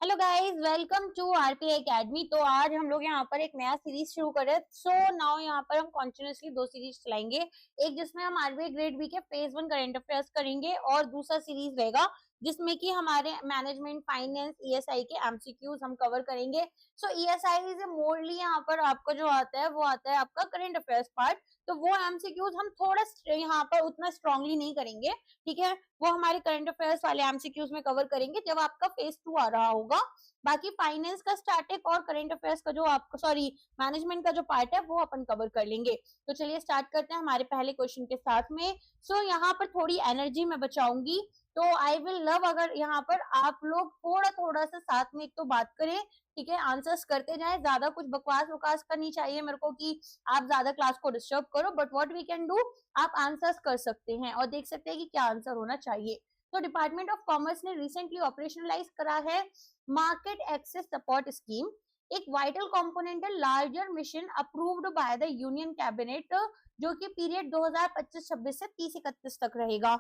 Hello guys, welcome to RPI Academy. तो आज हम लोग यहाँ पर एक नया सीरीज शुरू कर रहे हैं। सो नाउ यहाँ पर हम कंटिन्यूअसली दो सीरीज चलाएंगे। एक जिसमें हम आरबीआई ग्रेड बी के फेज 1 करंट अफेयर्स करेंगे और दूसरा सीरीज रहेगा जिसमें कि हमारे मैनेजमेंट, फाइनेंस, ईएसआई के एमसीक्यूज हम कवर करेंगे। सो ईएसआई इज मोरली यहाँ पर आपका जो आता है वो आता है आपका करंट अफेयर्स पार्ट। तो वो एमसीक्यूज हम थोड़ा यहाँ पर उतना स्ट्रांगली नहीं करेंगे, ठीक है। वो हमारे करंट अफेयर्स वाले एमसीक्यूज में कवर करेंगे जब आपका फेज 2 आ रहा होगा। बाकी फाइनेंस का स्टैटिक और करंट अफेयर्स का जो आपका मैनेजमेंट का जो पार्ट है वो अपन कवर कर लेंगे। तो चलिए स्टार्ट करते हैं हमारे पहले क्वेश्चन के साथ में। सो यहाँ पर थोड़ी एनर्जी मैं बचाऊंगी, तो आई विल लव अगर यहाँ पर आप लोग थोड़ा थोड़ा सा साथ में एक तो बात करें, ठीक है। आंसर्स करते जाएं, ज्यादा कुछ बकवास वकवास करनी चाहिए मेरे को कि आप ज्यादा क्लास को डिस्टर्ब करो, but what we can do, आप आंसर्स कर सकते हैं और देख सकते हैं कि क्या आंसर होना चाहिए। तो डिपार्टमेंट ऑफ कॉमर्स ने रिसेंटली ऑपरेशनलाइज करा है मार्केट एक्सेस सपोर्ट स्कीम। एक वाइटल कंपोनेंट है larger mission approved by the union cabinet, जो कि पीरियड 2025-26 से 30-31 तक रहेगा।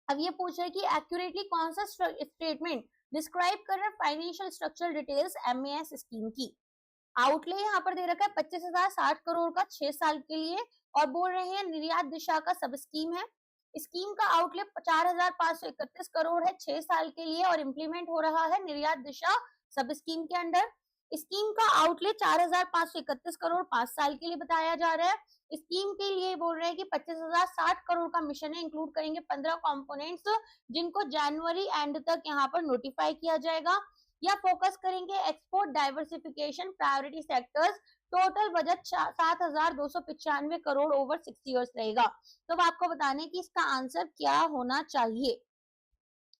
अब ये पूछ रहे कि एक्यूरेटली कौन सा स्टेटमेंट डिस्क्राइब कर रहा है financial structural details MAS scheme की। आउटले यहाँ पर दे रखा है 25,060 करोड़ का 6 साल के लिए, और बोल रहे हैं निर्यात दिशा का सब स्कीम है। स्कीम का आउटले 4,531 करोड़ है 6 साल के लिए और इम्प्लीमेंट हो रहा है निर्यात दिशा सब स्कीम के अंडर। स्कीम का आउटले 4,531 करोड़ 5 साल के लिए बताया जा रहा है। स्कीम के लिए बोल रहे हैं कि 25,060 करोड़ का मिशन है, इंक्लूड करेंगे 15 कंपोनेंट्स जिनको जनवरी एंड तक यहाँ पर नोटिफाई किया जाएगा। या फोकस करेंगे export diversification priority sectors. Total budget 7,295 crore over 6 years रहेगा। तो अब आपको बताने कि इसका आंसर क्या होना चाहिए।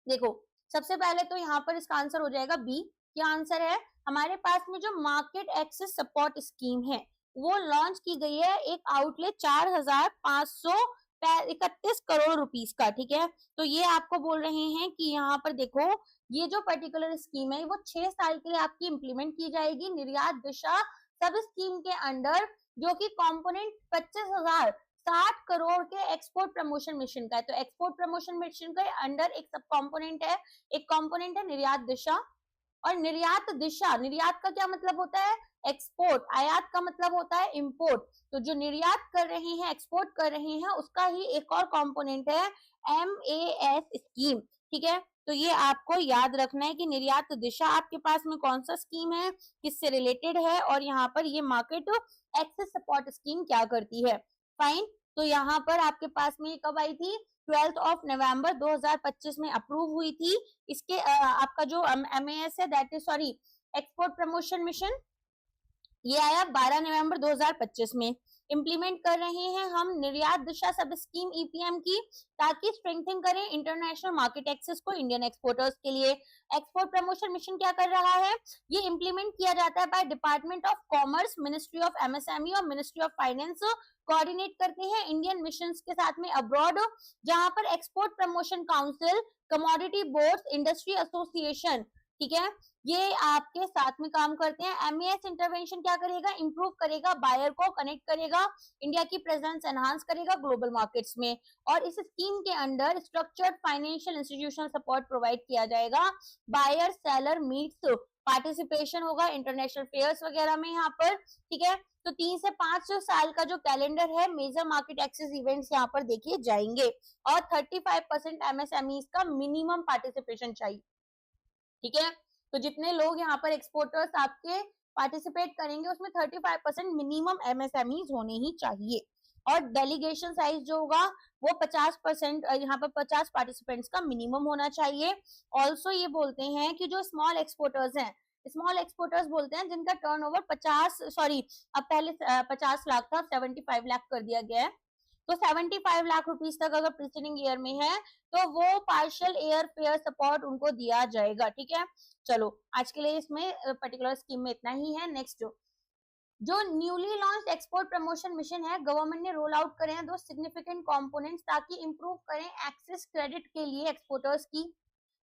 देखो, सबसे पहले तो यहाँ पर इसका आंसर हो जाएगा बी। क्या आंसर है? हमारे पास में जो मार्केट एक्सेस सपोर्ट स्कीम है वो लॉन्च की गई है, एक आउटलेट 4,531 करोड़ रुपीस का, ठीक है। तो ये आपको बोल रहे हैं कि यहाँ पर देखो, ये जो पर्टिकुलर स्कीम है वो 6 साल के लिए आपकी इंप्लीमेंट की जाएगी निर्यात दिशा सब स्कीम के अंडर, जो कि कंपोनेंट 25,060 करोड़ के एक्सपोर्ट प्रमोशन मिशन का है। तो एक्सपोर्ट प्रमोशन मिशन के अंडर एक सब कंपोनेंट है, एक कंपोनेंट है निर्यात दिशा। और निर्यात दिशा, निर्यात का क्या मतलब होता है? एक्सपोर्ट। आयात का मतलब होता है इंपोर्ट। तो जो निर्यात कर रहे हैं, एक्सपोर्ट कर रहे हैं, उसका ही एक और कंपोनेंट है एमएएस स्कीम, ठीक है। तो ये आपको याद रखना है कि निर्यात दिशा आपके पास में कौन सा स्कीम है, किससे रिलेटेड है, और यहाँ पर ये मार्केट एक्सेस सपोर्ट स्कीम क्या करती है। फाइन। तो यहाँ पर आपके पास में कब आई थी? 12 नवंबर 2025 में अप्रूव हुई थी। इसके आपका जो एमएएस है, that is export promotion mission, ये आया 12 नवंबर 2025 में। इंप्लीमेंट कर रहे हैं हम निर्यात दिशा सब स्कीम ईपीएम की, ताकि स्ट्रेंथन करें इंटरनेशनल मार्केट एक्सेस को इंडियन एक्सपोर्टर्स के लिए। एक्सपोर्ट प्रमोशन मिशन क्या कर रहा है? ये इंप्लीमेंट किया जाता है by department of commerce, ministry of MSME और मिनिस्ट्री ऑफ फाइनेंस, कोऑर्डिनेट करते हैं इंडियन मिशन के साथ में अब्रॉड, जहां पर export promotion council, commodity board, industry association, ठीक है, ये आपके साथ में काम करते हैं। एमएएस इंटरवेंशन क्या करेगा? इंप्रूव करेगा, बायर को कनेक्ट करेगा, इंडिया की प्रेजेंस एनहांस करेगा ग्लोबल मार्केट्स में। और इस स्कीम के under structured financial institutional support provide किया जाएगा। बायर सेलर मीट्स, पार्टिसिपेशन होगा इंटरनेशनल फेयर्स वगैरह में यहाँ पर, ठीक है। तो 3 से 5 साल का जो कैलेंडर है, मेजर मार्केट एक्सेस इवेंट्स यहाँ पर देखे जाएंगे। और 35% एमएसएमईज का मिनिमम पार्टिसिपेशन चाहिए, ठीक है। तो जितने लोग यहाँ पर एक्सपोर्टर्स आपके पार्टिसिपेट करेंगे उसमें 35% मिनिमम एमएसएमईज होने ही चाहिए। और डेलीगेशन साइज जो होगा वो 50%, यहाँ पर 50 पार्टिसिपेंट्स का मिनिमम होना चाहिए। ऑल्सो ये बोलते हैं कि जो स्मॉल एक्सपोर्टर्स हैं, स्मॉल एक्सपोर्टर्स बोलते हैं जिनका टर्नओवर 50 लाख था, 75 लाख कर दिया गया है। तो 75 लाख रुपीस तक अगर प्रीसीडिंग ईयर में है तो वो पार्शियल एयर फेयर सपोर्ट उनको दिया जाएगा, ठीक है। चलो आज के लिए इसमें पर्टिकुलर स्कीम में इतना ही है। नेक्स्ट जो newly launch export promotion mission है, गवर्नमेंट ने रोल आउट करे हैं दो सिग्निफिकेंट कंपोनेंट्स ताकि इंप्रूव करें एक्सेस क्रेडिट के लिए एक्सपोर्टर्स की।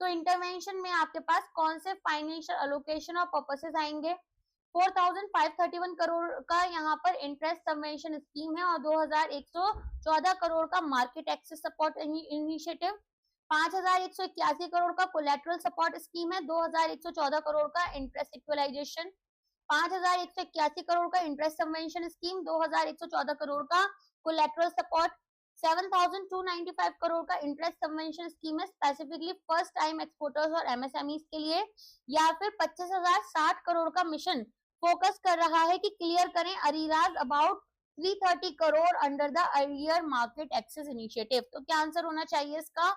तो इंटरवेंशन में आपके पास कौन से फाइनेंशियल एलोकेशन और पर्पसेस आएंगे? 4,531 करोड़ का यहाँ पर इंटरेस्ट सबवेंशन स्कीम है और 2,114 करोड़ का market access support initiative. 5,181 crore का कोलेटरल सपोर्ट स्कीम है, 2,114 करोड़ का इंटरेस्ट इक्वलाइजेशन, 5,181 करोड़ का इंटरेस्ट सबवेंशन स्कीम, 2,114 करोड़ का कोलेटरल सपोर्ट, 7,295 करोड़ का इंटरेस्ट सबवेंशन स्कीम है स्पेसिफिकली फर्स्ट टाइम एक्सपोर्टर्स और एमएसएमईज के लिए, या फिर 25,060 करोड़ का मिशन फोकस कर रहा है कि क्लियर करें अरीराज about 330 crore under the earlier market access initiative. तो क्या आंसर होना चाहिए इसका?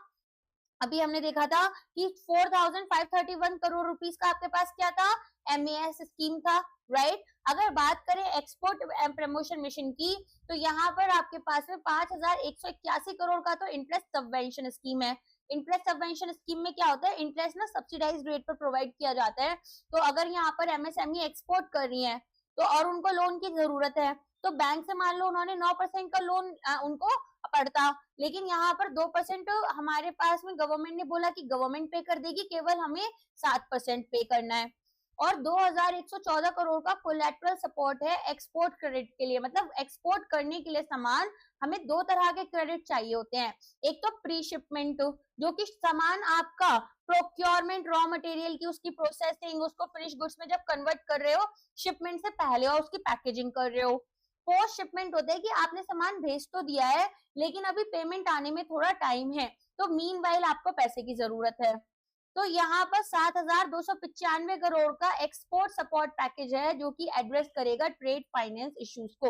अभी हमने देखा था कि 4,531 करोड़ रुपीस का आपके पास क्या था, एमएएस स्कीम था, राइट। अगर बात करें एक्सपोर्ट प्रमोशन मिशन की, तो यहाँ पर आपके पास में 5,181 करोड़ का तो इंटरेस्ट सबवेंशन स्कीम है। इंटरेस्ट सबवेंशन स्कीम में क्या होता है, इंटरेस्ट ना सब्सिडाइज रेट पर प्रोवाइड किया जाता है। तो अगर यहाँ पर एमएसएमई एक्सपोर्ट कर रही है तो और उनको लोन की जरूरत है, तो बैंक से मान लो उन्होंने 9% का लोन उनको पड़ता, लेकिन यहाँ पर 2% हमारे पास में गवर्नमेंट ने बोला कि गवर्नमेंट पे कर देगी, केवल हमें 7% पे करना है। और 2,114 करोड़ का कोलेटरल सपोर्ट है एक्सपोर्ट क्रेडिट के लिए, मतलब एक्सपोर्ट करने के लिए सामान हमें दो तरह के क्रेडिट चाहिए होते हैं। एक तो प्री शिपमेंट, जो कि सामान आपका प्रोक्योरमेंट रॉ मटेरियल की उसकी प्रोसेसिंग, उसको फिनिश गुड्स में जब कन्वर्ट कर रहे हो शिपमेंट से पहले और उसकी पैकेजिंग कर रहे हो। पोस्ट शिपमेंट होता है कि आपने सामान भेज तो दिया है लेकिन अभी पेमेंट आने में थोड़ा टाइम है, तो मीनवाइल आपको पैसे की जरूरत है। तो यहाँ पर 7,295 करोड़ का एक्सपोर्ट सपोर्ट पैकेज है जो कि एड्रेस करेगा ट्रेड फाइनेंस इश्यूज को।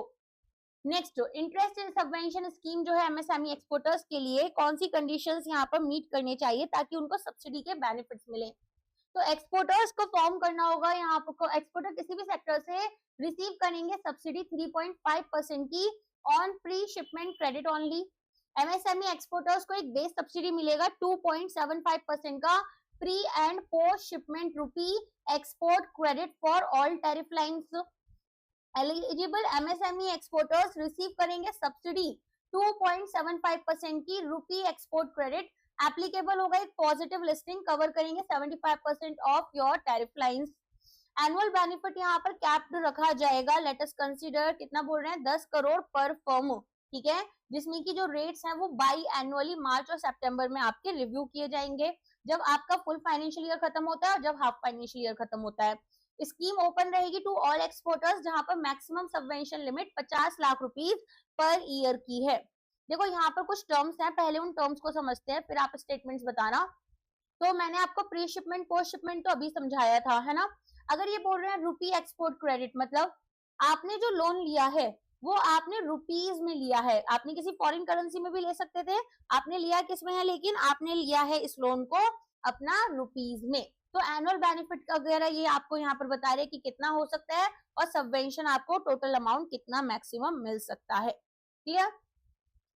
Next, interest in subvention scheme जो है एमएसएमई एक्सपोर्टर्स के लिए कौन सी कंडीशंस यहाँ पर मीट करनी चाहिए ताकि उनको सब्सिडी के बेनिफिट्स मिले। तो एक्सपोर्टर्स को फॉर्म करना होगा, यहाँ पर एक्सपोर्टर किसी भी सेक्टर से रिसीव करेंगे सब्सिडी 3.5% की on pre shipment credit only. MSME exporters को एक बेस सब्सिडी मिलेगा 2.75% का pre and post shipment rupee export credit for all tariff lines. Eligible MSME exporters receive करेंगे सब्सिडी 2.75% की रुपी एक्सपोर्ट क्रेडिट। एप्लीकेबल होगा एक पॉजिटिव लिस्टिंग, कवर करेंगे 75% of your tariff lines. Annual benefit यहाँ पर कैप्ड रखा जाएगा, लेट अस कंसीडर कितना बोल रहे हैं, 10 करोड़ पर फर्म, ठीक है, जिसमें की जो रेट्स हैं वो बाई एनुअली मार्च और सितंबर में आपके रिव्यू किए जाएंगे, जब आपका फुल फाइनेंशियल ईयर खत्म होता है और जब हाफ फाइनेंशियल ईयर खत्म होता है। स्कीम ओपन रहेगी टू ऑल एक्सपोर्टर्स, जहां पर maximum subvention limit 50 lakh rupees per year की है। देखो यहाँ पर कुछ टर्म्स हैं, पहले उन टर्म्स को समझते हैं फिर आप स्टेटमेंट्स बताना। तो मैंने आपको प्री शिपमेंट पोस्ट शिपमेंट तो अभी समझाया था, है ना। अगर ये बोल रहे हैं रुपी एक्सपोर्ट क्रेडिट, मतलब आपने जो लोन लिया है वो आपने रुपीज में लिया है, आपने किसी फॉरेन करेंसी में भी ले सकते थे, आपने लिया किस में है, लेकिन आपने लिया है इस लोन को अपना रुपीज में। तो एनुअल बेनिफिट वगैरह ये आपको यहाँ पर बता रहे कि कितना हो सकता है और सबवेंशन आपको टोटल अमाउंट कितना मैक्सिमम मिल सकता है। क्लियर?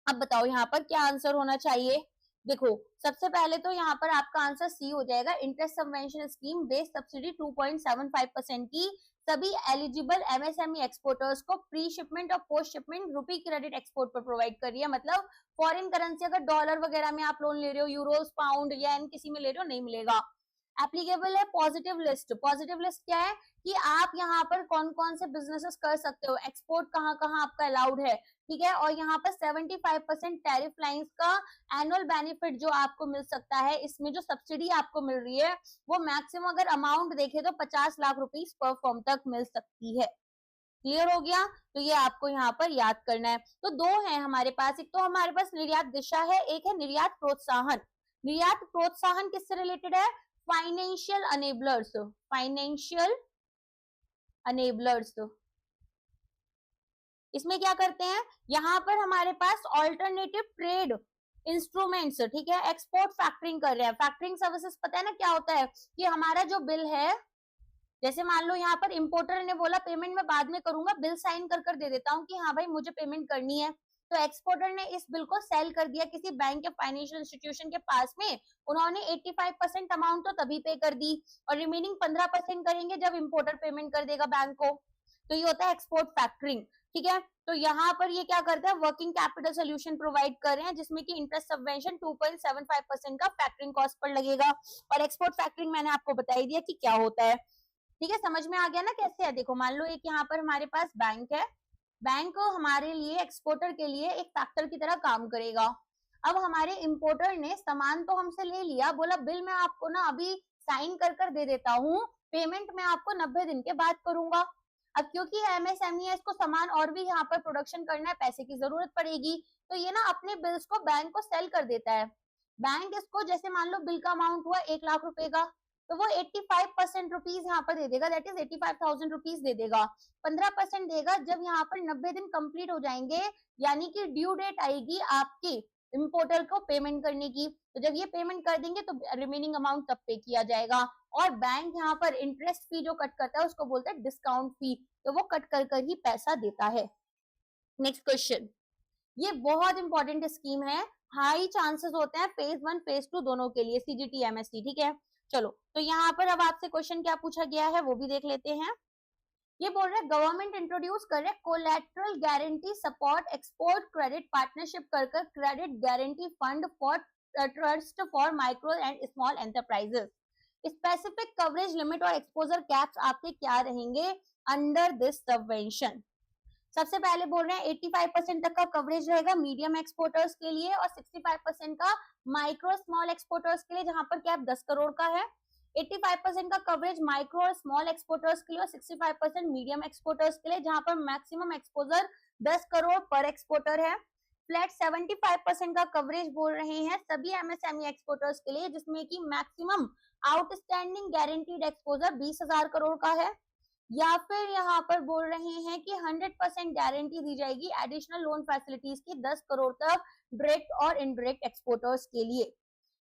अब बताओ यहाँ पर क्या आंसर होना चाहिए। देखो सबसे पहले तो यहाँ पर आपका आंसर सी हो जाएगा, interest subvention scheme base subsidy 2.75% की सभी एलिजिबल एमएसएमई एक्सपोर्टर्स को प्री शिपमेंट और पोस्ट शिपमेंट रुपी क्रेडिट एक्सपोर्ट पर प्रोवाइड कर रही है। मतलब फॉरेन करेंसी अगर डॉलर वगैरह में आप लोन ले रहे हो, यूरोस, पाउंड, येन किसी में ले रहे हो, नहीं मिलेगा। एप्लीकेबल है पॉजिटिव लिस्ट। पॉजिटिव लिस्ट क्या है कि आप यहाँ पर कौन कौन से बिजनेसेस कर सकते हो, एक्सपोर्ट कहाँ कहाँ आपका अलाउड है, ठीक है। और यहाँ पर 75% टैरिफ लाइंस का एनुअल बेनिफिट जो आपको मिल सकता है, इसमें जो सब्सिडी आपको मिल रही है वो मैक्सिमम अगर अमाउंट देखे तो 50 लाख रुपीस पर फर्म तक मिल सकती है। क्लियर हो गया? तो ये आपको यहाँ पर याद करना है। तो दो है हमारे पास, एक तो हमारे पास निर्यात दिशा है, एक है निर्यात प्रोत्साहन। निर्यात प्रोत्साहन किससे रिलेटेड है? Financial enablers. फाइनेंशियल अनेबलर्स इसमें क्या करते हैं, यहाँ पर हमारे पास ऑल्टरनेटिव ट्रेड इंस्ट्रूमेंट्स, ठीक है, एक्सपोर्ट फैक्टरिंग कर रहे हैं। फैक्टरिंग सर्विसेज पता है ना क्या होता है कि हमारा जो बिल है, जैसे मान लो यहाँ पर इंपोर्टर ने बोला पेमेंट मैं बाद में करूंगा, बिल साइन कर दे देता हूँ कि हाँ भाई मुझे पेमेंट करनी है, तो एक्सपोर्टर ने इस बिल को सेल कर दिया किसी बैंक या फाइनेंशियल इंस्टीट्यूशन के पास में, उन्होंने 85% अमाउंट तो तभी पे कर दी और रिमेनिंग 15% करेंगे जब इंपोर्टर पेमेंट कर देगा बैंक को। तो ये होता है एक्सपोर्ट फैक्टरिंग, ठीक है। तो यहाँ पर ये क्या करता है, वर्किंग कैपिटल सोल्यूशन प्रोवाइड कर रहे हैं जिसमें कि इंटरेस्ट सबवेंशन 2.75% का फैक्टरिंग कॉस्ट पर लगेगा। और एक्सपोर्ट फैक्टरिंग मैंने आपको बता ही दिया कि क्या होता है, ठीक है, समझ में आ गया ना कैसे है। देखो मान लो एक यहाँ पर हमारे पास बैंक है, बैंक हमारे लिए एक्सपोर्टर के लिए एक फैक्टर की तरह काम करेगा। अब हमारे इंपोर्टर ने सामान तो हमसे ले लिया, बोला बिल मैं आपको ना अभी साइन कर दे देता हूँ, पेमेंट मैं आपको 90 दिन के बाद करूंगा। अब क्योंकि एमएसएमई है, इसको सामान और भी यहाँ पर प्रोडक्शन करना है, पैसे की जरूरत पड़ेगी, तो ये ना अपने बिल्स को बैंक को सेल कर देता है। बैंक इसको, जैसे मान लो बिल का अमाउंट हुआ 1 लाख रुपए का, तो वो 85% रुपीज यहाँ पर दे देगा, दैट इज 85,000 रुपीज दे देगा। 15% देगा जब यहाँ पर 90 दिन कंप्लीट हो जाएंगे, यानी कि ड्यू डेट आएगी आपकी इम्पोर्टर को पेमेंट करने की, तो जब ये पेमेंट कर देंगे तो रिमेनिंग अमाउंट तब पे किया जाएगा। और बैंक यहाँ पर इंटरेस्ट फी जो कट करता है उसको बोलते हैं डिस्काउंट फी, तो वो कट कर ही पैसा देता है। नेक्स्ट क्वेश्चन, ये बहुत इंपॉर्टेंट स्कीम है, हाई चांसेस होते हैं फेज 1 फेज 2 दोनों के लिए, सीजीटी एमएसटी, ठीक है। चलो, तो यहाँ पर अब आपसे क्वेश्चन क्या पूछा गया है वो भी देख लेते हैं। ये बोल रहे हैं गवर्नमेंट इंट्रोड्यूस कर रहे collateral guarantee support export credit partnership कर credit guarantee fund for trust for micro and small enterprises. Specific coverage limit और एक्सपोजर कैप्स आपके क्या रहेंगे अंडर दिस सबवेंशन। सबसे पहले बोल रहे हैं 85% तक का कवरेज रहेगा मीडियम एक्सपोर्टर्स के लिए और 65% का माइक्रो स्मॉल एक्सपोर्टर्स के लिए, जहां पर कैप 10 करोड़ का है। 85% का कवरेज माइक्रो और स्मॉल एक्सपोर्टर्स के लिए और 65% मीडियम एक्सपोर्टर्स के लिए, जहां पर मैक्सिमम एक्सपोजर 10 करोड़ पर एक्सपोर्टर है। फ्लैट 75% का कवरेज बोल रहे हैं सभी एमएसएमई एक्सपोर्टर्स के लिए, जिसमें कि maximum outstanding guaranteed exposure 20,000 crore का है। या फिर यहाँ पर बोल रहे हैं कि 100% गारंटी दी जाएगी एडिशनल लोन फैसिलिटीज की 10 करोड़ तक डायरेक्ट और इनडायरेक्ट एक्सपोर्टर्स के लिए।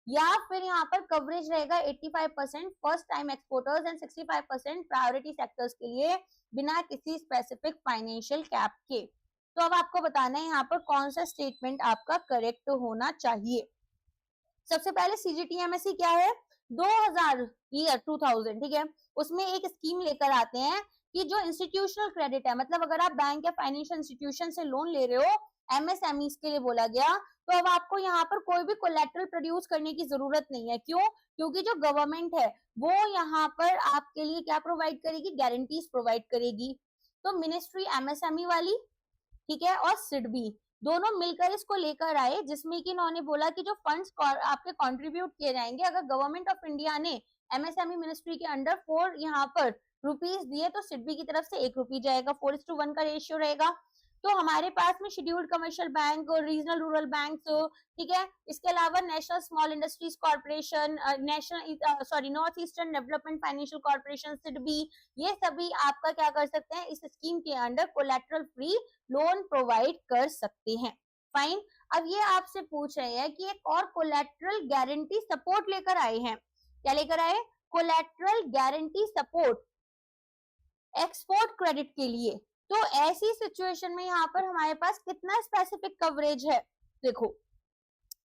या फिर यहाँ पर कवरेज रहेगा 85% first time exporters and 65% priority sectors के लिए बिना किसी स्पेसिफिक फाइनेंशियल कैप के। तो अब आपको बताना है यहाँ पर कौन सा स्टेटमेंट आपका करेक्ट होना चाहिए। सबसे पहले सीजीटीएमएससी क्या है, 2000, ठीक है, उसमें एक स्कीम लेकर आते हैं कि जो इंस्टीट्यूशनल क्रेडिट है, मतलब अगर आप बैंक या फाइनेंशियल इंस्टीट्यूशन से लोन ले रहे हो, एमएसएमई के लिए बोला गया, तो अब आपको यहाँ पर कोई भी कोलैटरल प्रोड्यूस करने की जरूरत नहीं है। क्यों? क्योंकि जो गवर्नमेंट है वो यहाँ पर आपके लिए क्या प्रोवाइड करेगी, गारंटीज प्रोवाइड करेगी। तो मिनिस्ट्री एमएसएमई वाली, ठीक है, और सिडबी दोनों मिलकर इसको लेकर आए, जिसमें कि इन्होंने बोला कि जो फंड्स आपके कंट्रीब्यूट किए जाएंगे, अगर गवर्नमेंट ऑफ इंडिया ने एमएसएमई मिनिस्ट्री के अंडर 4 यहाँ पर रुपीज दिए तो सिडबी की तरफ से 1 रुपी जाएगा, 4:1 का रेशियो रहेगा। तो हमारे पास में शेड्यूल्ड कमर्शियल बैंक और रीजनल रूरल बैंक, ठीक है, इसके अलावा national small industries corporation, north eastern development financial corporation, SIDBI, ये सभी आपका क्या कर सकते हैं, इस स्कीम के under collateral free loan provide कर सकते हैं। फाइन। अब ये आपसे पूछ रहे हैं कि एक और कोलैटरल गारंटी सपोर्ट लेकर आए हैं, क्या लेकर आए, collateral guarantee support export credit के लिए। तो ऐसी सिचुएशन में यहाँ पर हमारे पास कितना स्पेसिफिक कवरेज है, देखो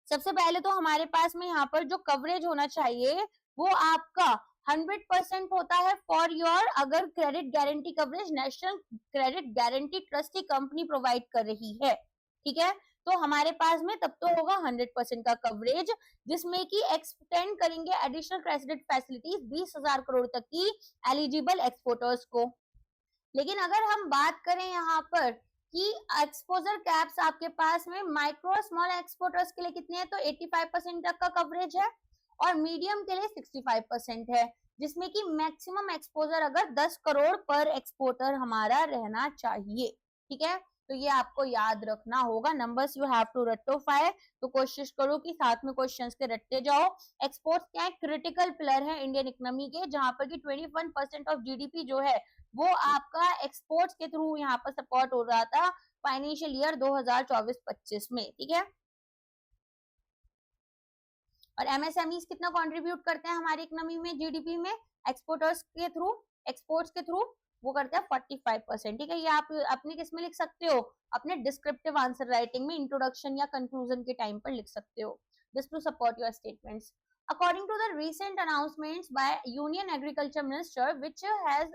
सबसे पहले तो हमारे पास में यहाँ पर जो कवरेज होना चाहिए वो आपका 100% होता है फॉर योर, अगर credit guarantee coverage national credit guarantee trustee company provide कर रही है, ठीक है, तो हमारे पास में तब तो होगा 100% का कवरेज, जिसमें कि एक्सटेंड करेंगे एडिशनल क्रेडिट फैसिलिटीज 20,000 करोड़ तक की एलिजिबल एक्सपोर्टर्स को। लेकिन अगर हम बात करें यहाँ पर कि एक्सपोजर कैप्स आपके पास में माइक्रो स्मॉल एक्सपोर्टर्स के लिए कितने हैं, तो 85% तक का कवरेज है और मीडियम के लिए 65% है, जिसमें कि मैक्सिमम एक्सपोजर अगर 10 करोड़ पर एक्सपोर्टर हमारा रहना चाहिए, ठीक है। तो ये आपको याद रखना होगा, numbers you have to rectify, तो कोशिश करो कि साथ में क्वेश्चंस के रटते जाओ। एक्सपोर्ट्स क्या है, क्रिटिकल पिलर है इंडियन इकोनॉमी के, जहां पर कि 21% ऑफ जीडीपी जो है वो आपका एक्सपोर्ट्स के थ्रू यहाँ पर सपोर्ट हो रहा था फाइनेंशियल ईयर 2024-25 में, ठीक है। और एमएसएमई कितना कंट्रीब्यूट करते हैं हमारी इकोनॉमी में, जीडीपी में, एक्सपोर्टर्स के थ्रू, एक्सपोर्ट्स के थ्रू वो करते हैं 45%, ठीक है। ये आप अपने किस में लिख सकते हो, अपने डिस्क्रिप्टिव आंसर राइटिंग में इंट्रोडक्शन या कंक्लूजन के टाइम पर लिख सकते हो, just to support your statements. According to the recent announcements by Union Agriculture Minister, which has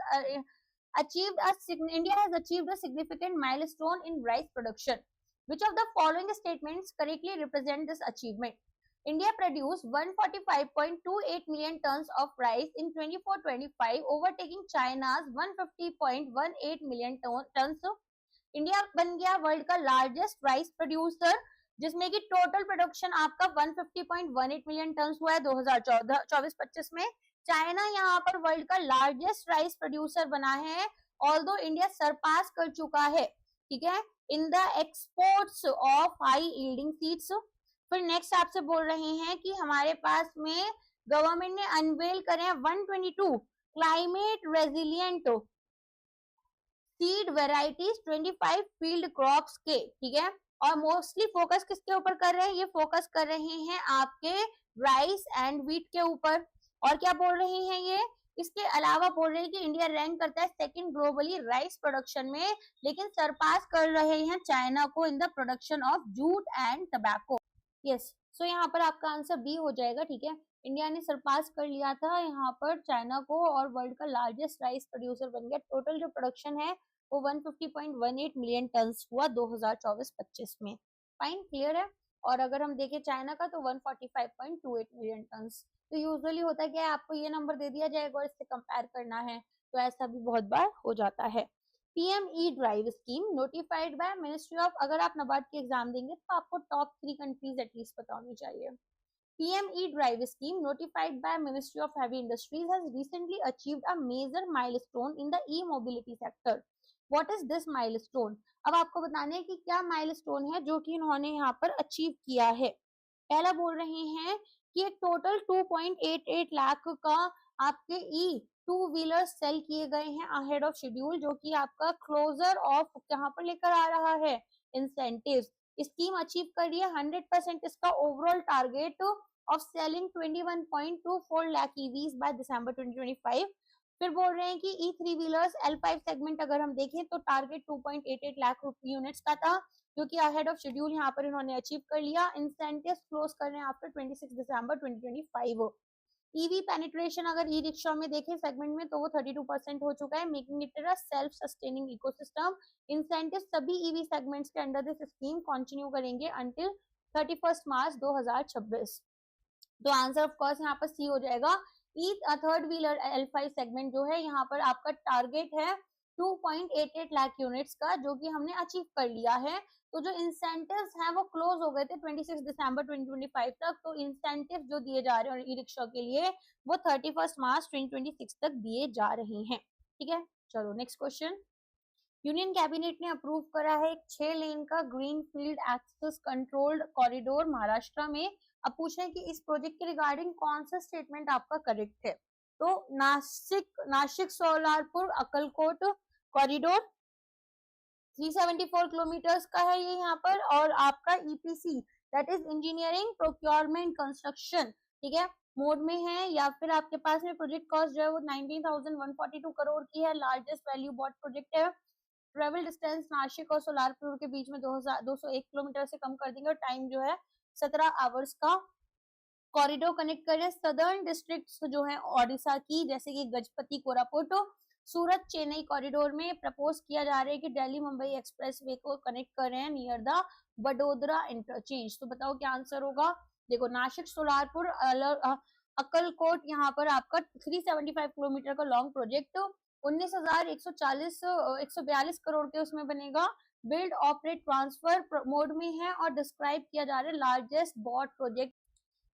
India has achieved a significant milestone in rice production. Which of the following statements correctly represent this achievement? India produced 145.28 million tons of rice in 24-25, overtaking China's 150.18 million tons. India बन गया world का largest rice producer जिसमें कि total production आपका 150.18 million ton हुआ है 2024-25 में। China यहाँ पर वर्ल्ड का लार्जेस्ट राइस प्रोड्यूसर बना है, ऑल्दो इंडिया सरपास कर चुका है, ठीक है, in the exports of high yielding seeds. फिर नेक्स्ट आपसे बोल रहे हैं कि हमारे पास में गवर्नमेंट ने अनवेल करे 122 climate resilient seed varieties 25 field crops के, ठीक है, और मोस्टली फोकस किसके ऊपर कर रहे हैं, ये फोकस कर रहे हैं आपके राइस एंड व्हीट के ऊपर। और क्या बोल रहे हैं ये, इसके अलावा बोल रहे हैं कि इंडिया रैंक करता है सेकंड ग्लोबली राइस प्रोडक्शन में, लेकिन सरपास कर रहे हैं चाइना को in the production of jute and tobacco. Yes, so यहाँ पर आपका आंसर बी हो जाएगा, ठीक है, इंडिया ने सरपास कर लिया था यहाँ पर चाइना को और वर्ल्ड का लार्जेस्ट राइस प्रोड्यूसर बन गया। टोटल जो प्रोडक्शन है वो 150.18 मिलियन टन हुआ 2024-25 में। फाइन, क्लियर है। और अगर हम देखें चाइना का तो 145.28 मिलियन टन। तो यूजुअली होता है क्या है, आपको ये नंबर दे दिया जाएगा और इससे कंपेयर करना है, तो ऐसा भी बहुत बार हो जाता है। PME drive scheme notified by ministry of, अगर आप नबार्ड की एग्जाम देंगे तो आपको टॉप 3 कंट्रीज एटलीस्ट पता होनी चाहिए। PME drive scheme notified by Ministry of Heavy Industries has recently achieved a major milestone in the e-mobility sector. What is this milestone? अब आपको बताना है कि क्या माइलस्टोन है जो कि इन्होंने यहाँ पर अचीव किया है। पहला बोल रहे हैं कि एक टोटल 2.88 लाख का आपके टू व्हीलर सेल किए गए हैं अहेड ऑफ शेड्यूल, जो कि आपका क्लोजर ऑफ यहाँ पर लेकर आ रहा है इंसेंटिव्स। स्कीम अचीव कर रही है 100% इसका overall target of selling 21.24 lakh EVs by December 2025। फिर बोल रहे हैं कि ई3 व्हीलर्स L5 सेगमेंट अगर हम देखें तो टारगेट 2.88 लाख यूनिट्स का था, जो कि अहेड ऑफ शेड्यूल यहाँ पर इन्होंने अचीव कर लिया। इंसेंटिव्स क्लोज कर रहे हैं आफ्टर 26 दिसंबर 2025। ईवी पेनिट्रेशन अगर ई रिक्शा में देखें सेगमेंट में तो वो 32% हो चुका है, making it a self sustaining ecosystem. Incentive सभी ईवी सेगमेंट्स के अंडर दिस स्कीम कंटिन्यू करेंगे अंटिल 31 मार्च 2026। तो आंसर ऑफ कोर्स यहाँ पर सी हो जाएगा। थर्ड व्हीलर L5 सेगमेंट जो है यहाँ पर आपका टारगेट है 2.88 लाख यूनिट्स का, जो कि हमने अचीव कर लिया है। तो जो इंसेंटिव्स हैं वो क्लोज हो गए थे 26 दिसंबर 2025 तक, तो इंसेंटिव जो दिए जा रहे हैं ई रिक्शा के लिए वो 31 मार्च 2026 तक दिए जा रहे हैं, ठीक है। चलो नेक्स्ट क्वेश्चन। यूनियन कैबिनेट ने अप्रूव करा है एक 6 लेन का green field access controlled corridor Maharashtra में। अब पूछ रहे हैं कि इस प्रोजेक्ट के रिगार्डिंग कौन सा स्टेटमेंट आपका करेक्ट है। तो नासिक सोलारपुर अक्कलकोट कॉरिडोर 374 किलोमीटर्स का है ये यहाँ पर, और आपका EPC that is engineering procurement construction, ठीक है, मोड में है। या फिर आपके पास में प्रोजेक्ट कॉस्ट जो है वो 19,142 करोड़ की है, लार्जेस्ट वैल्यू बॉट प्रोजेक्ट है। ट्रेवल डिस्टेंस नासिक और सोलारपुर के बीच में 201 किलोमीटर से कम कर देंगे, और टाइम जो है 17 आवर्स का। कॉरिडोर कनेक्ट कर रहे हैं सदर्न डिस्ट्रिक्ट जो है ओडिशा की, जैसे कि गजपति कोरापुट सूरत चेन्नई कॉरिडोर में प्रपोज किया जा रहा है कि दिल्ली मुंबई एक्सप्रेस वे को कनेक्ट कर रहे हैं नियर द बडोदरा इंटरचेंज। तो बताओ क्या आंसर होगा। देखो नासिक सोलारपुर अक्कलकोट यहाँ पर आपका 375 किलोमीटर का लॉन्ग प्रोजेक्ट 19,142 करोड़ के उसमें बनेगा। बिल्ड ऑपरेट ट्रांसफर मोड में है और डिस्क्राइब किया जा रहा है largest BOT project.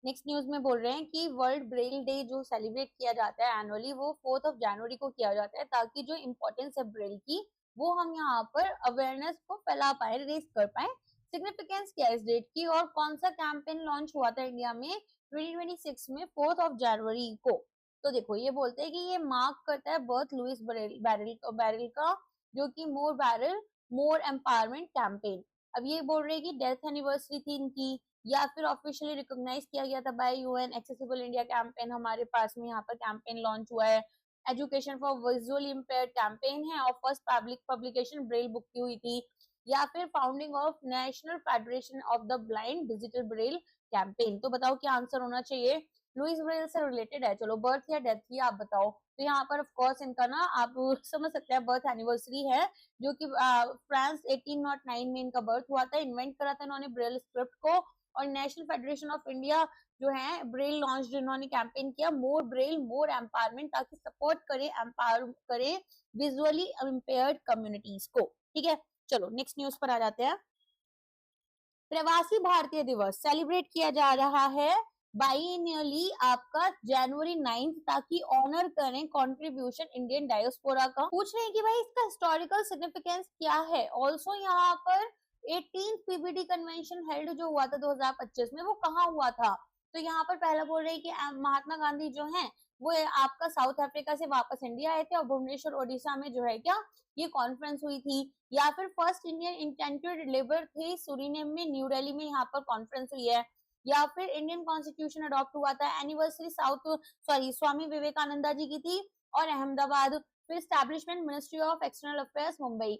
Next news में बोल रहे हैं कि वर्ल्ड ब्रेल डे जो सेलिब्रेट किया जाता है एनुअली वो 4 जनवरी को किया जाता है, ताकि जो इम्पोर्टेंस है ब्रेल की वो हम यहाँ पर अवेयरनेस को फैला पाए, रेस कर पाए। सिग्निफिकेंस क्या है इस डेट की, और कौन सा कैंपेन लॉन्च हुआ था इंडिया में 2026 में 4 जनवरी को। तो देखो ये बोलते हैं कि ये मार्क करता है बर्थ लुइस बैरल का, जो कि मोर बैरल मोर एम्पावरमेंट कैंपेन। अब ये बोल रहे हैं कि डेथ एनिवर्सरी थी इनकी, या फिर ऑफिशियली रिकॉग्नाइज किया गया था bye UN accessible India campaign, हमारे पास में यहाँ पर कैंपेन लॉन्च हुआ है। Education for visually impaired campaign है, और first public publication Braille book की हुई थी, या फिर founding of national federation of the blind digital Braille campaign. तो बताओ क्या आंसर होना चाहिए। लुइस ब्रेल से रिलेटेड है, चलो बर्थ या डेथ की आप बताओ। तो यहाँ पर ऑफ कोर्स इनका ना आप समझ सकते हैं बर्थ एनिवर्सरी है, जो कि फ्रांस 1809 में इनका बर्थ हुआ था। इन्वेंट करा था इन्होंने ब्रेल स्क्रिप्ट को, और नेशनल फेडरेशन ऑफ इंडिया जो है ब्रेल लॉन्च जिन्होंने कैंपेन किया मोर ब्रेल मोर एम्पावरमेंट, ताकि सपोर्ट करे एम्पावर करे विजुअली इम्पेयर्ड कम्युनिटीज को, ठीक है। चलो नेक्स्ट न्यूज पर आ जाते हैं। प्रवासी भारतीय दिवस सेलिब्रेट किया जा रहा है बाइनियरली आपका जनवरी 9 ताकि ऑनर करें कंट्रीब्यूशन इंडियन डायस्पोरा का। पूछ रहे हैं कि भाई इसका हिस्टोरिकल सिग्निफिकेंस क्या है। ऑल्सो यहाँ पर 18 पीबीडी कन्वेंशन हेल्ड जो हुआ था 2025 में वो कहाँ हुआ था। तो यहाँ पर पहला बोल रहे हैं कि महात्मा गांधी जो है वो आपका साउथ अफ्रीका से वापस इंडिया आए थे और भुवनेश्वर ओडिशा में जो है क्या ये कॉन्फ्रेंस हुई थी। या फिर फर्स्ट इंडियन इंटेंडेड लेबर थे सुरीनेम में न्यू दिल्ली में यहाँ पर कॉन्फ्रेंस हुई है। या फिर इंडियन कॉन्स्टिट्यूशन अडॉप्ट हुआ था एनिवर्सरी स्वामी विवेकानंदा जी की थी और अहमदाबाद। फिर establishment ministry of external affairs Mumbai.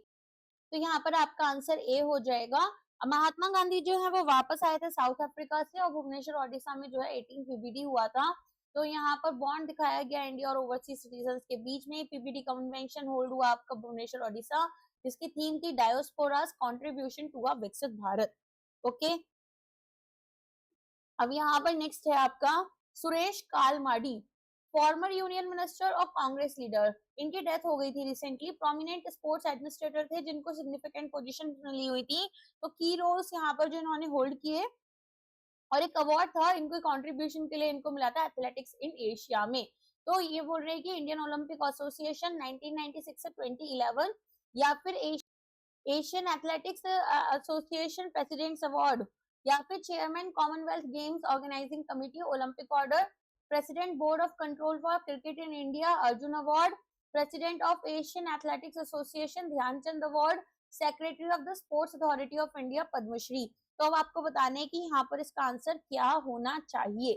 तो यहाँ पर आपका आंसर ए हो जाएगा। महात्मा गांधी जो है वो वापस आए थे साउथ अफ्रीका से और भुवनेश्वर ओडिशा में जो है 18 पीबीडी हुआ था। तो यहाँ पर बॉन्ड दिखाया गया इंडिया और ओवरसीज सिटीजन्स के बीच में। पीबीडी कन्वेंशन होल्ड हुआ आपका भुवनेश्वर ओडिशा जिसकी थीम थी डायोस्पोरास कंट्रीब्यूशन टू अ विकसित भारत। ओके, अब यहाँ पर नेक्स्ट है आपका सुरेश कालमाडी, फॉर्मर यूनियन मिनिस्टर और कांग्रेस लीडर। इनकी डेथ हो गई थी रिसेंटली। प्रोमिनेंट स्पोर्ट्स एडमिनिस्ट्रेटर थे जिनको सिग्निफिकेंट पोजीशन ली हुई थी। तो की रोल्स यहाँ पर जो इन्होंने होल्ड किए और एक अवार्ड था इनको कंट्रीब्यूशन के लिए इनको मिला था एथलेटिक्स इन एशिया में। तो ये बोल रहे हैं कि इंडियन ओलंपिक एसोसिएशन 1996 से 2011 या फिर Asian Athletics Association President's award या फिर chairman Commonwealth Games organising committee Olympic Order, president Board of Control for Cricket in India Arjun award, president of Asian Athletics Association Dhyanchand award, secretary of the Sports Authority of India Padma Shri. तो अब आपको बताने की यहाँ पर इसका आंसर क्या होना चाहिए।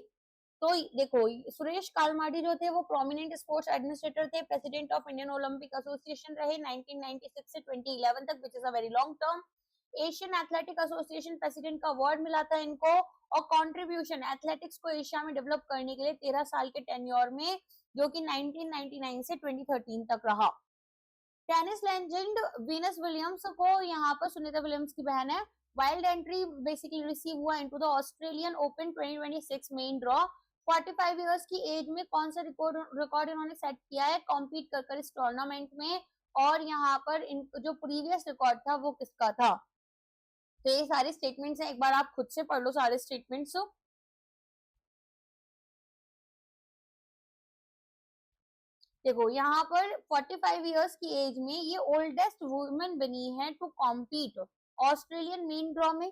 तो देखो सुरेश कालमाडी जो थे वो प्रोमिनेंट स्पोर्ट्स एडमिनिस्ट्रेटर थे, president of Indian Olympic association रहे 1996 से 2011 तक which is a very long term. Asian athletic association president का अवार्ड मिला था इनको और कंट्रीब्यूशन एथलेटिक्स को एशिया में डेवलप करने के लिए 13 साल के टेन्योर में जो कि 1999 से 2013 तक रहा। टेनिस लेजेंड वीनस विलियम्स को यहाँ पर सुनीता विलियम्स की बहन है वाइल्ड एंट्री बेसिकली रिसीव हुआ into the Australian open 2026 main draw. 45 years की एज में कौन सा रिकॉर्ड इन्होंने सेट किया है कॉम्पीट कर इस टूर्नामेंट में और यहाँ पर जो प्रीवियस रिकॉर्ड था वो किसका था। तो ये सारे स्टेटमेंट्स हैं, एक बार आप खुद से पढ़ लो सारे स्टेटमेंट्स। देखो यहाँ पर 45 इयर्स की एज में ये ओल्डेस्ट वुमेन बनी है to compete Australian men draw में।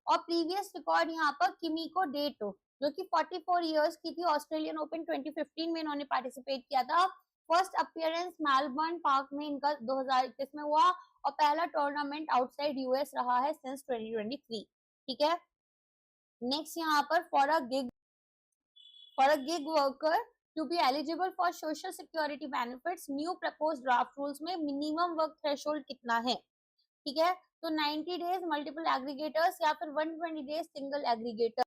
और प्रीवियस रिकॉर्ड यहाँ पर किमिको डेट जो कि 44 इयर्स की थी, ऑस्ट्रेलियन ओपन 2015 में इन्होंने पार्टिसिपेट किया था। फर्स्ट अपीयरेंस मेलबर्न पार्क में इनका 2021 में हुआ और पहला टूर्नामेंट आउटसाइड यूएस रहा है सिंस 2023। ठीक है, नेक्स्ट यहाँ पर for a gig worker to be eligible for social security benefits new proposed draft rules में मिनिमम वर्क थ्रेशोल्ड कितना है। ठीक है, तो 90 डेज मल्टीपल एग्रीगेटर्स या फिर 120 डेज सिंगल एग्रीगेटर।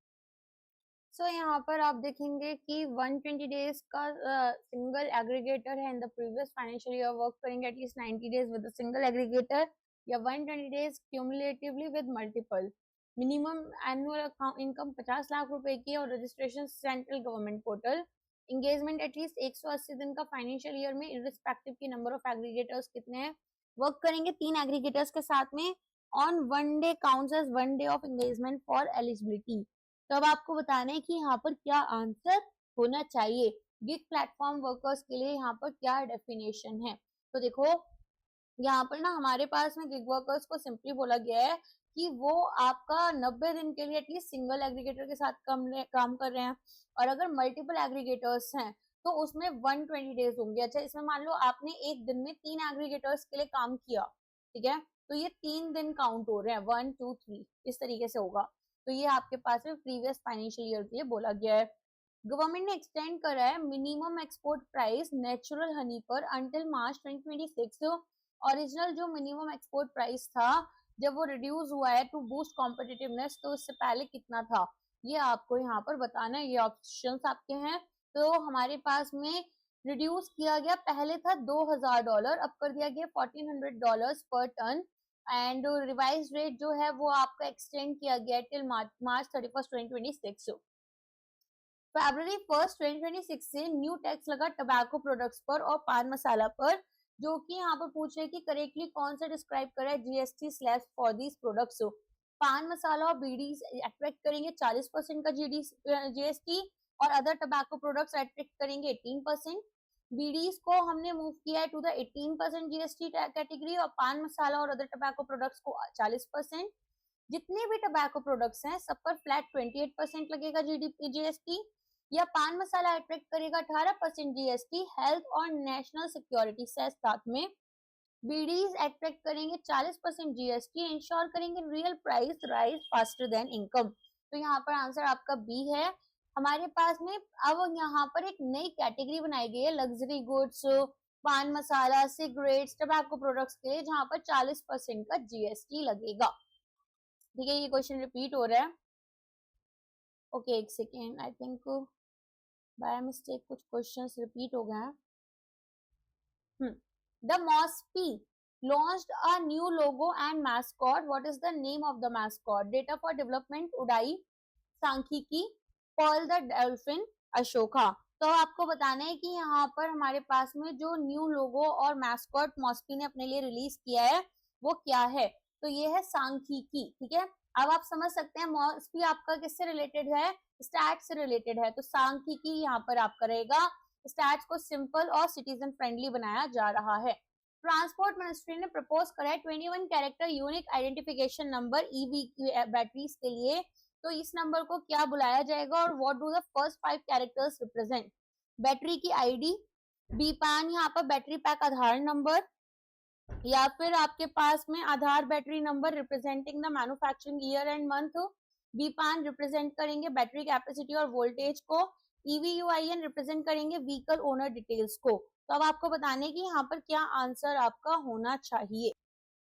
सो यहाँ पर आप देखेंगे कि 120 डेज का सिंगल एग्रीगेटर है in the previous financial year work करेंगे at least 90 days with single aggregator या 120 days cumulatively with multiple. Minimum annual income 50 lakh रुपए की और registration central government portal. Engagement at least 180 दिन का फाइनेंशियल ईयर में इररिस्पेक्टिव की नंबर ऑफ एग्रीगेटर्स कितने हैं वर्क करेंगे 3 एग्रीगेटर्स के साथ में on 1 day counts as 1 day of engagement for eligibility. तो अब आपको बताना है कि यहाँ पर क्या आंसर होना चाहिए। गिग प्लेटफॉर्म वर्कर्स के लिए यहाँ पर क्या डेफिनेशन है। तो देखो यहाँ पर ना हमारे पास में गिग वर्कर्स को सिंपली बोला गया है कि वो आपका 90 दिन के लिए एटलीस्ट सिंगल एग्रीगेटर के साथ काम कर रहे हैं और अगर मल्टीपल एग्रीगेटर्स हैं तो उसमें 120 डेज होंगे। अच्छा, इसमें मान लो आपने एक दिन में 3 एग्रीगेटर्स के लिए काम किया, ठीक है, तो ये 3 दिन काउंट हो रहे हैं 1 2 3 इस तरीके से होगा। तो ये आपके पास में प्रीवियस फाइनेंशियल ईयर के लिए बोला गया है। गवर्नमेंट ने एक्सटेंड करा है minimum export price natural Honey पर अंटिल मार्च 2026। ओरिजिनल जो मिनिमम एक्सपोर्ट प्राइस था जब वो रिड्यूस हुआ है टू बूस्ट कॉम्पिटिटिवनेस तो उससे पहले कितना था ये आपको यहाँ पर बताना है। ये ऑप्शंस आपके हैं। तो हमारे पास में रिड्यूस किया गया, पहले था $2000 अब कर दिया गया $1400 पर टन एंड रिवाइज रेट जो है वो आपका एक्सटेंड किया गया टिल मार्च 31 2026। फरवरी 1 2026 से न्यू टैक्स लगा टबैको प्रोडक्ट्स पर और पान मसाला पर जो कि यहाँ पर पूछ रहे कि करेक्टली कौन सा डिस्क्राइब करा है GST slab for these products. पान मसाला और बीड़ी अट्रैक्ट करेंगे 40% का जीएसटी, और अदर टबैको प्रोडक्ट्स अट्रैक्ट करेंगे 18%। बीडीज को हमने मूव किया है टू द 18% जीएसटी कैटेगरी, और पान मसाला और अदर टबैको प्रोडक्ट्स को 40%। जितने भी टबैको प्रोडक्ट्स हैं सब पर फ्लैट 28% लगेगा जीएसटी। या पान मसाला अट्रैक्ट करेगा 18% जीएसटी, हेल्थ और नेशनल सिक्योरिटी से साथ में। बीडीज अट्रैक्ट करेंगे 40% जीएसटी, इंश्योर करेंगे real price rise faster than income. तो यहाँ पर आंसर आपका बी है। हमारे पास में अब यहाँ पर एक नई कैटेगरी बनाई गई है लग्जरी गुड्स, पान मसाला, सिगरेट्स, टबैको प्रोडक्ट्स के लिए, जहाँ पर 40% का जीएसटी लगेगा। ठीक है, ये क्वेश्चन रिपीट हो रहा है। ओके, एक second, I think by mistake कुछ क्वेश्चंस रिपीट हो गए हैं। The MOSPI launched a new logo and mascot. What is the name of the mascot? Data for Development उडाई, सांख्यिकी, पर्ल द डॉल्फिन, अशोका। तो आपको बताना है कि यहाँ पर हमारे पास में जो न्यू लोगो और मैस्कॉट मॉस्पी ने अपने लिए रिलीज किया है वो क्या है, तो ये है सांख्यिकी। ठीक है, अब आप समझ सकते हैं मॉस्पी आपका किससे रिलेटेड है, स्टैट से रिलेटेड है, तो सांख्यिकी यहाँ पर आपका रहेगा। स्टैट्स को सिंपल और सिटीजन फ्रेंडली बनाया जा रहा है। ट्रांसपोर्ट मिनिस्ट्री ने प्रपोज करा है 21 character unique identification number EV batteries के लिए, तो इस नंबर को क्या बुलाया जाएगा और what do the first 5 characters represent? Battery की आईडी, बी पान यहाँ पर बैटरी पैक आधार नंबर, या फिर आपके पास में Aadhaar battery number representing the manufacturing year and month, BPAN represent करेंगे बैटरी कैपेसिटी और वोल्टेज को, EVUIN रिप्रेजेंट करेंगे व्हीकल ओनर डिटेल्स को। तो अब आपको बताने की यहाँ पर क्या आंसर आपका होना चाहिए।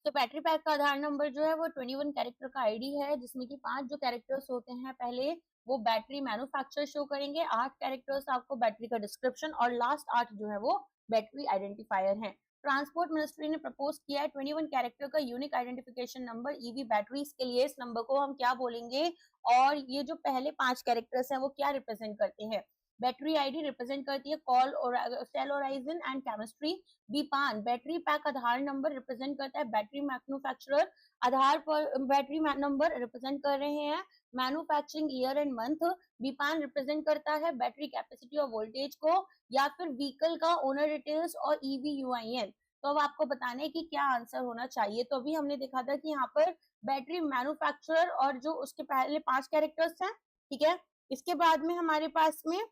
तो बैटरी पैक का आधार नंबर जो है वो 21 कैरेक्टर का आईडी है, जिसमें कि 5 जो कैरेक्टर्स होते हैं पहले वो बैटरी मैन्युफैक्चर शो करेंगे, 8 कैरेक्टर्स आपको बैटरी का डिस्क्रिप्शन, और लास्ट 8 जो है वो बैटरी आइडेंटिफायर है। ट्रांसपोर्ट मिनिस्ट्री ने प्रपोज किया है 21 कैरेक्टर का unique identification number EV batteries के लिए, इस नंबर को हम क्या बोलेंगे, और ये जो पहले 5 कैरेक्टर्स हैं वो क्या रिप्रेजेंट करते हैं? बैटरी आईडी रिप्रेजेंट करती है कॉल और सेल ओराइजन and chemistry. BPAN battery pack Aadhaar number represent करता है बैटरी मैन्युफैक्चरर, आधार पर बैटरी नंबर रिप्रेजेंट कर रहे हैं manufacturing year and month. BPAN represent करता है बैटरी कैपेसिटी और वोल्टेज को, या फिर व्हीकल का ओनर डिटेल्स और EVUIN। तो अब आपको बताने की क्या आंसर होना चाहिए। तो अभी हमने देखा था कि यहाँ पर बैटरी मैन्युफैक्चरर और जो उसके पहले 5 कैरेक्टर्स हैं, ठीक है, इसके बाद में हमारे पास में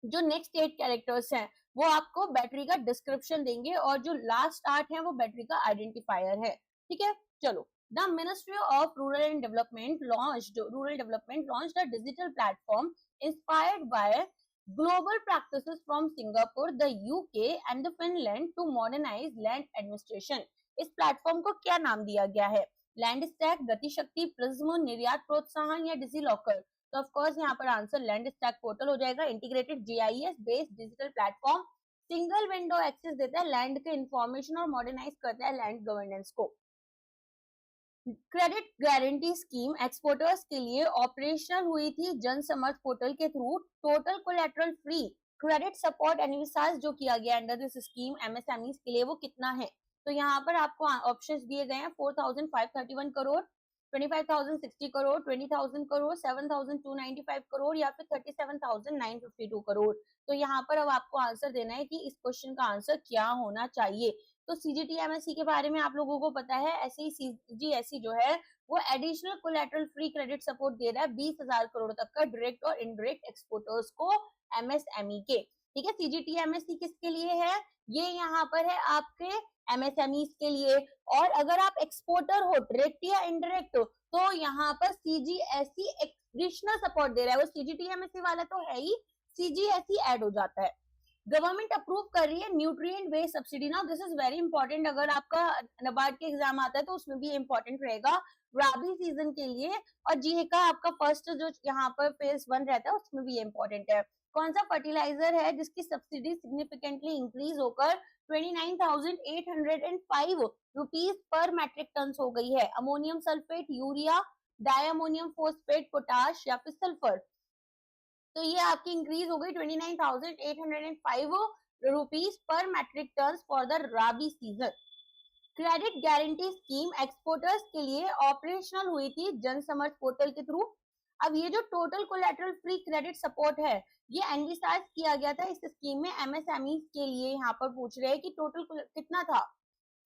जो नेक्स्ट 8 कैरेक्टर्स हैं वो आपको बैटरी का डिस्क्रिप्शन देंगे, और जो लास्ट 8 है वो बैटरी का आइडेंटिफायर है। ठीक है, चलो। The ministry of rural development launched a digital platform inspired by global practices from Singapore, the UK and the Finland to modernize land administration। इस प्लेटफॉर्म को क्या नाम दिया गया है? लैंड स्टैक, गतिशक्ति, प्रिज्म, निर्यात प्रोत्साहन या डिजी लॉकर? तो ऑफ कोर्स यहाँ पर आंसर लैंड स्टैक पोर्टल हो जाएगा। Integrated GIS based digital platform, single window access देता है लैंड के इंफॉर्मेशन और मॉडर्नाइज करता है लैंड गवर्नेंस को। क्रेडिट गारंटी स्कीम एक्सपोर्टर्स के लिए ऑपरेशनल हुई थी जन समर्थ पोर्टल के through. Total collateral free credit support envisages जो किया गया अंडर दिस स्कीम MSMEs के लिए वो कितना है? तो यहाँ पर आपको ऑप्शंस दिए गए हैं 4,531 करोड़, 25,060 करोड़, 20,000 करोड़, 7,295 करोड़ या फिर 37,952 करोड़। तो यहाँ पर अब आपको आंसर देना है कि इस क्वेश्चन का आंसर क्या होना चाहिए। तो CGT MSE के बारे में आप लोगों को पता है, ऐसे ही CGSE जो है वो additional collateral free credit support दे रहा है 20,000 करोड़ तक का डायरेक्ट और इनडायरेक्ट एक्सपोर्टर्स को MSME के। ठीक है, CGT MSE किसके लिए है? ये यहाँ पर है आपके MSMEs के लिए। और अगर आप एक्सपोर्टर हो डायरेक्ट या इनडायरेक्ट तो यहाँ पर CGSE एडिशनल सपोर्ट दे रहा है। वो CGT MSE वाला तो है ही, CGSE ऐड हो जाता है। गवर्नमेंट अप्रूव कर रही है nutrient based subsidy. Now this is very important, अगर आपका NABARD के एग्जाम आता है तो उसमें भी इंपॉर्टेंट रहेगा राबी सीजन के लिए, और GE का आपका फर्स्ट जो यहाँ पर फेज 1 रहता है उसमें भी इंपॉर्टेंट है। कौन सा फर्टिलाइजर है जिसकी सब्सिडी सिग्निफिकेंटली इंक्रीज होकर 29,805 रुपीज पर मैट्रिक टन हो गई है? Ammonium sulphate, urea, diammonium phosphate, potash या फिर सल्फर? तो ये आपकी इंक्रीज हो गई 29,805 rupees per metric tonne for the rabi season. Credit guarantee scheme exporters के लिए ऑपरेशनल हुई थी जनसमर्थ पोर्टल के थ्रू। अब ये जो total collateral free credit support है, ये एनविसार्ज किया गया था इस स्कीम में एमएसएमई के लिए। यहाँ पर पूछ रहे हैं कि टोटल कितना था,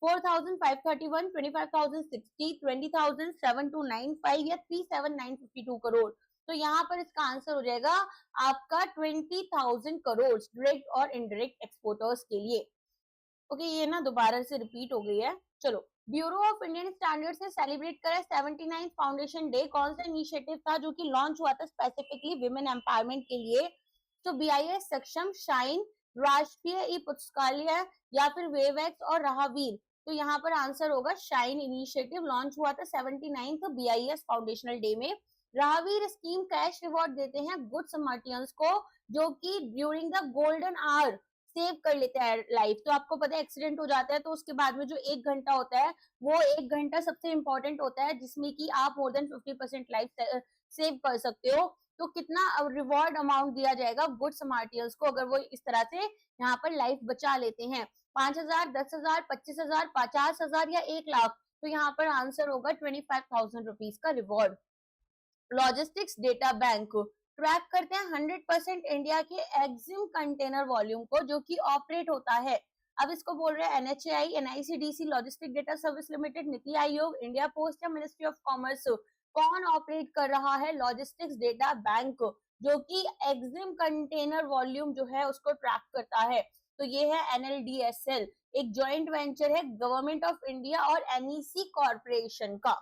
4,531, 25,060, 20,7295 या 37,952 करोड़। तो यहाँ पर इसका आंसर हो जाएगा आपका 20,000 करोड़ डायरेक्ट और इनडायरेक्ट एक्सपोर्टर्स के लिए। ओके, ये ना दोबारा से रिपीट हो गई है। चलो, ब्यूरो ऑफ इंडियन स्टैंडर्ड्स से सेलिब्रेट करे 79th फाउंडेशन डे। कौन सा इनिशिएटिव था जो कि लॉन्च हुआ था स्पेसिफिकली विमेन एम्पावरमेंट के लिए? तो BIS सक्षम, शाइन, राष्ट्रीय ई पुस्तकालय या फिर वेवएक्स और राहवीर। तो यहाँ पर आंसर होगा शाइन इनिशिएटिव, लॉन्च हुआ था 79th BIS फाउंडेशनल डे में। राहवीर स्कीम कैश रिवॉर्ड देते हैं गुड समर्टियंस को जो कि during the golden hour save कर लेते हैं लाइफ। तो आपको पता है एक्सीडेंट हो जाता है तो उसके बाद में जो 1 घंटा होता है, वो 1 घंटा सबसे इंपॉर्टेंट होता है जिसमें कि आप मोर देन 50% लाइफ सेव कर सकते हो। तो कितना रिवॉर्ड अमाउंट दिया जाएगा गुड समार्टियंस को अगर वो इस तरह से यहाँ पर लाइफ बचा लेते हैं? 5,000, 10,000, 25,000, 50,000 या 1 लाख? तो यहाँ पर आंसर होगा 25,000 रुपीज का reward. Logistics data bank track करते हैं 100% इंडिया के एग्जिम कंटेनर वॉल्यूम को जो कि ऑपरेट होता है। अब इसको बोल रहे हैं NHAI, NICDC, logistic data service limited, NITI Aayog, India post या मिनिस्ट्री ऑफ कॉमर्स। कौन ऑपरेट कर रहा है लॉजिस्टिक्स डेटा बैंक जो कि एग्जिम कंटेनर वॉल्यूम जो है उसको ट्रैक करता है? तो ये है NLDSL, एक जॉइंट वेंचर है गवर्नमेंट ऑफ इंडिया और NEC कॉर्पोरेशन का।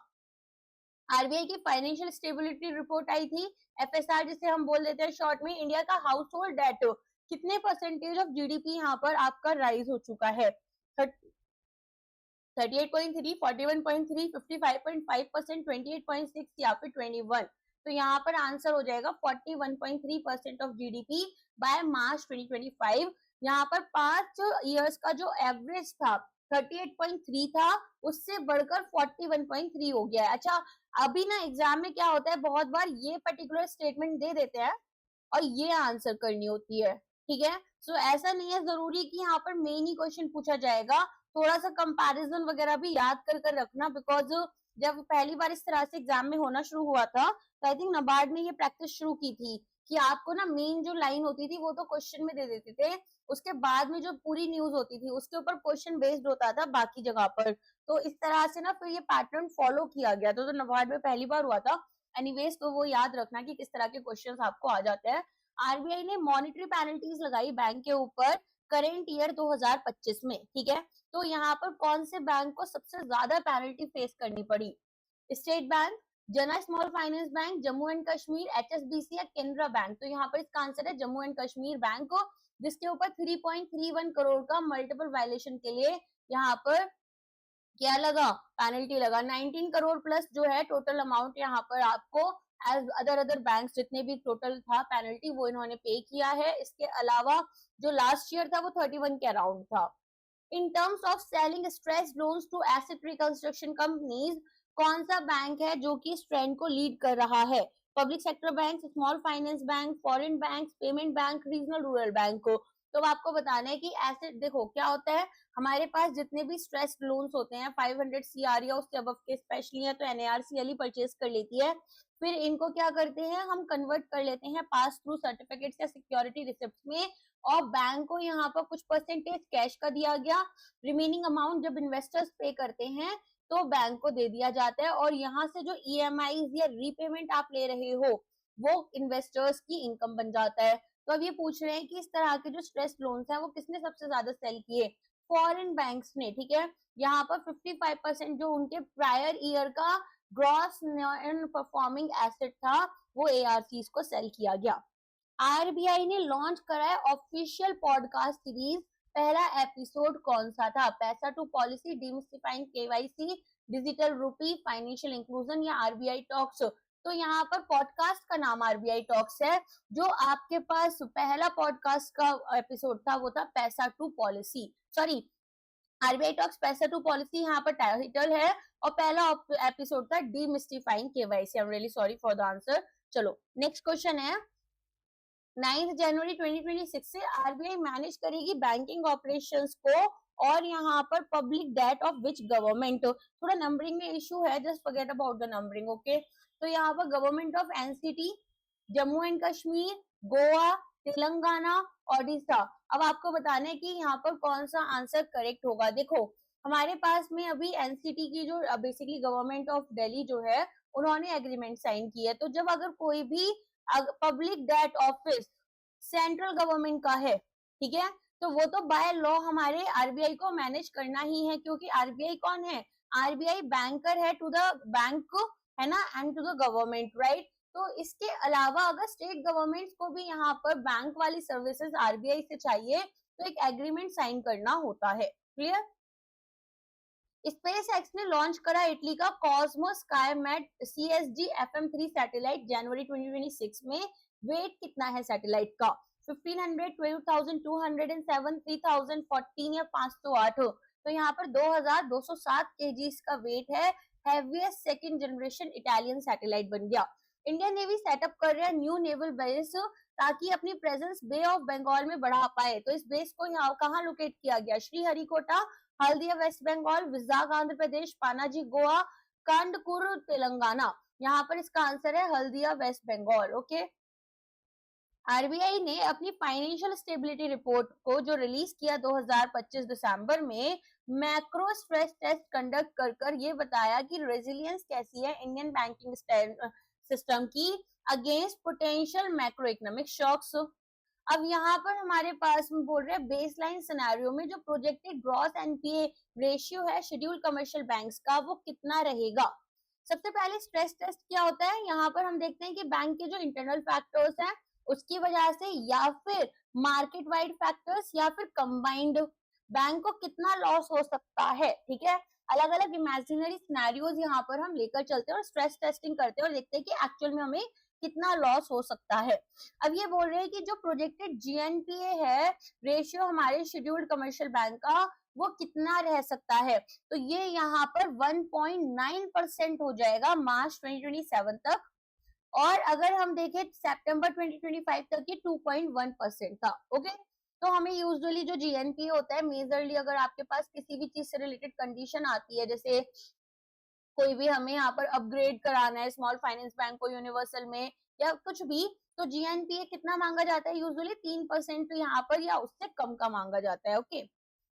RBI की फाइनेंशियल स्टेबिलिटी रिपोर्ट आई थी, FSR जिसे हम बोल देते हैं शॉर्ट में। इंडिया का हाउस होल्ड डेट कितने परसेंटेज ऑफ GDP यहाँ पर आपका राइज हो चुका है? 38.3, 41.3, 55.5%, 28.6 या फिर 21? तो यहाँ पर आंसर हो जाएगा 41.3% ऑफ GDP बाय मार्च 2025। यहाँ पर 5 इयर्स का जो एवरेज था 38.3 था, उससे बढ़कर 41.3 हो गया है। अच्छा, अभी ना एग्जाम में क्या होता है, बहुत बार ये पर्टिकुलर स्टेटमेंट दे देते हैं और ये आंसर करनी होती है, ठीक है। सो ऐसा नहीं है जरूरी कि यहाँ पर मेन ही क्वेश्चन पूछा जाएगा, थोड़ा सा कंपैरिजन वगैरह भी याद कर रखना, बिकॉज जब पहली बार इस तरह से एग्जाम में होना शुरू हुआ था तो आई थिंक नाबार्ड ने ये प्रैक्टिस शुरू की थी कि आपको ना मेन जो लाइन होती थी वो तो क्वेश्चन में दे देते थे, उसके बाद में जो पूरी न्यूज होती थी उसके ऊपर क्वेश्चन बेस्ड होता था बाकी जगह पर। तो इस तरह से ना फिर ये पैटर्न फॉलो किया गया तो नाबार्ड में पहली बार हुआ था। एनीवेज, तो वो याद रखना कि किस तरह के क्वेश्चंस आपको आ जाते हैं। RBI ने मॉनेटरी पेनल्टीज लगाई बैंक के ऊपर करेंट ईयर 2025 में, ठीक है। तो यहाँ पर कौन से बैंक को सबसे ज्यादा पेनल्टी फेस करनी पड़ी? स्टेट बैंक, जना small finance bank, Jammu and Kashmir, HSBC या केनरा बैंक? तो यहाँ पर इसका आंसर है जम्मू एंड कश्मीर बैंक को, जिसके ऊपर 3.31 करोड़ का मल्टीपल वायलेशन के लिए यहाँ पर क्या लगा, पेनल्टी लगा। 19 करोड़ प्लस जो है टोटल अमाउंट यहाँ पर आपको एज अदर बैंक्स जितने भी टोटल था पेनल्टी वो इन्होंने पे किया है। इसके अलावा जो लास्ट ईयर था वो 31 के अराउंड था। In terms of selling stress loans to asset reconstruction companies, कौन सा बैंक है जो कि इस ट्रेंड को लीड कर रहा है? Public sector bank, small finance bank, foreign bank, payment bank, regional rural bank को? तो आपको बताना है कि एसेट, देखो क्या होता है, हमारे पास जितने भी स्ट्रेस लोन्स होते हैं 500 CR या उससे अबव के स्पेशली है तो NARCL परचेज कर लेती है, फिर इनको क्या करते हैं हम कन्वर्ट कर लेते हैं पास थ्रू सर्टिफिकेट्स या सिक्योरिटी रिसिप्ट में, और बैंक को यहाँ पर कुछ परसेंटेज कैश का दिया गया, रिमेनिंग अमाउंट जब इन्वेस्टर्स पे करते हैं तो बैंक को दे दिया जाता है, और यहाँ से जो EMI या रीपेमेंट आप ले रहे हो वो इन्वेस्टर्स की इनकम बन जाता है। तो अब ये पूछ रहे हैं कि इस तरह के जो स्ट्रेस लोन्स हैं वो किसने सबसे ज्यादा सेल किए? फॉरेन बैंक्स ने, ठीक है। यहाँ पर 55% जो उनके प्रायर ईयर का ग्रॉस नॉन परफॉर्मिंग एसेट था वो ARCs को सेल किया गया। RBI ने लॉन्च कराया ऑफिशियल पॉडकास्ट सीरीज, पहला एपिसोड कौन सा था? पैसा to policy, demystifying KYC, digital rupee, financial inclusion या RBI टॉक्स? तो यहाँ पर पॉडकास्ट का नाम RBI टॉक्स है। जो आपके पास पहला पॉडकास्ट का एपिसोड था वो था पैसा to policy, sorry RBI talks Paisa to policy यहाँ पर टाइटल है, और पहला एपिसोड था demystifying KYC। I am really sorry for the answer. चलो नेक्स्ट क्वेश्चन है, 9 जनवरी 2026 से RBI मैनेज करेगी बैंकिंग ऑपरेशंस को और यहाँ पर public debt of which government, थोड़ा नंबरिंग में इशू है, just forget about the numbering, okay. तो यहाँ पर government of NCT, Jammu and Kashmir, Goa, Telangana, Odisha. अब आपको बताना है कि यहाँ पर कौन सा आंसर करेक्ट होगा। देखो हमारे पास में अभी एनसीटी की जो बेसिकली गवर्नमेंट ऑफ दिल्ली जो है उन्होंने एग्रीमेंट साइन किया है। तो जब अगर कोई भी public debt office central government का है, ठीक है, तो वो तो बाय लॉ हमारे आरबीआई को मैनेज करना ही है, क्योंकि आरबीआई कौन है, आरबीआई बैंकर है टू द बैंक, है ना, and to the government, right. तो इसके अलावा अगर स्टेट गवर्नमेंट को भी यहाँ पर बैंक वाली सर्विसेज आरबीआई से चाहिए तो एक एग्रीमेंट साइन करना होता है। क्लियर। स्पेस एक्स ने लॉन्च करा इटली का Cosmo SkyMed CSG FM3 satellite जनवरी 2026 में। वेट कितना है सैटेलाइट का, 1500, 12,207, 3014 या 508। तो यहाँ पर 2207 kg का वेट है। Heaviest second generation Italian satellite बन गया। इंडियन नेवी सेटअप कर रहा है न्यू नेवल बेस ताकि अपनी प्रेजेंस बे ऑफ बंगाल में बढ़ा पाए। तो इस बेस को यहाँ कहाँ लोकेट किया गया, श्रीहरिकोटा, हल्दिया वेस्ट बंगाल, विजाग आंध्र प्रदेश, पानाजी गोवा, कांडकुर तेलंगाना। यहाँ पर इसका आंसर है Haldia west Bengal, okay. RBI ने अपनी फाइनेंशियल स्टेबिलिटी रिपोर्ट को जो रिलीज किया 2025 दिसंबर में, मैक्रो स्ट्रेस टेस्ट कंडक्ट कर ये बताया कि रेजिलियंस कैसी है इंडियन बैंकिंग सिस्टम की against potential macro economic shocks. अब यहाँ पर हमारे पास में बोल रहे हैं बेसलाइन सिनेरियो में जो प्रोजेक्टेड ग्रॉस एनपीए रेशियो है शेड्यूल कमर्शियल बैंक्स का वो कितना रहेगा। सबसे पहले स्ट्रेस टेस्ट क्या होता है, यहाँ पर हम देखते हैं कि बैंक के जो इंटरनल फैक्टर्स हैं उसकी वजह से या फिर मार्केट वाइड फैक्टर्स या फिर कंबाइंड बैंक को कितना लॉस हो सकता है, ठीक है। अलग अलग इमेजिनरी सिनेरियोज यहाँ पर हम लेकर चलते हैं और स्ट्रेस टेस्टिंग करते हैं और देखते हैं कि एक्चुअल में हमें कितना लॉस हो सकता है। अब ये बोल रहे हैं कि जो प्रोजेक्टेड जीएनपीए है रेशियो हमारे शेड्यूल्ड कमर्शियल बैंक का वो कितना रह सकता है। तो ये यहाँ पर 1.9% हो जाएगा मार्च 2027 तक, और अगर हम देखें सितंबर 2025 तक ये 2.1% था, ओके। तो हमें यूजुअली जो जीएनपीए होता है मेजरली अगर आपके पास किसी भी चीज से रिलेटेड कंडीशन आती है, जैसे कोई भी हमें यहाँ पर अपग्रेड कराना है स्मॉल फाइनेंस बैंक को यूनिवर्सल में या कुछ भी, तो जीएनपीए कितना मांगा जाता है, यूजुअली 3% तो यहाँ पर या उससे कम का मांगा जाता है, ओके।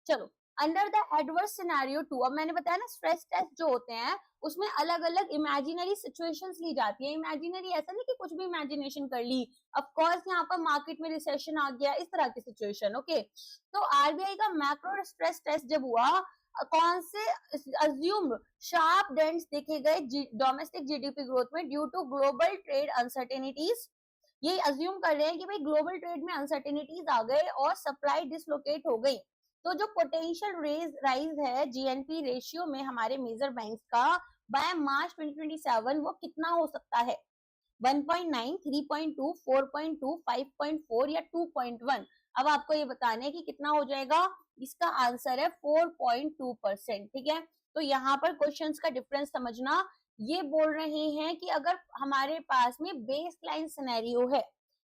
चलो अंडर द एडवर्स सिनेरियो 2, अब मैंने बताया ना स्ट्रेस टेस्ट जो होते हैं उसमें अलग अलग इमेजिनरी सिचुएशंस ली जाती है। इमेजिनरी ऐसा नहीं कि कुछ भी इमेजिनेशन कर ली, ऑफ कोर्स यहाँ पर मार्केट में रिसेशन आ गया, इस तरह की सिचुएशन, ओके। तो आरबीआई का मैक्रो स्ट्रेस टेस्ट जब हुआ, कौन से अज्यूम शार्प डेंट्स देखे गए डोमेस्टिक जीडीपी ग्रोथ में due to global trade uncertainties. ये अज्यूम कर रहे हैं कि भाई ग्लोबल ट्रेड में अनसर्टेनिटीज आ गए और सप्लाई डिसलोकेट हो गई। तो जो पोटेंशियल राइज है जीएनपी रेशियो में हमारे मेजर बैंक्स का बाय मार्च 2027 वो कितना हो सकता है, 1.9, 3.2, 4.2, 5.4 या 2.1। अब आपको ये बताना है कि कितना हो जाएगा, इसका आंसर है 4.2%, ठीक है। तो यहाँ पर क्वेश्चंस का डिफरेंस समझना, ये बोल रहे हैं कि अगर हमारे पास में बेस लाइन सिनेरियो है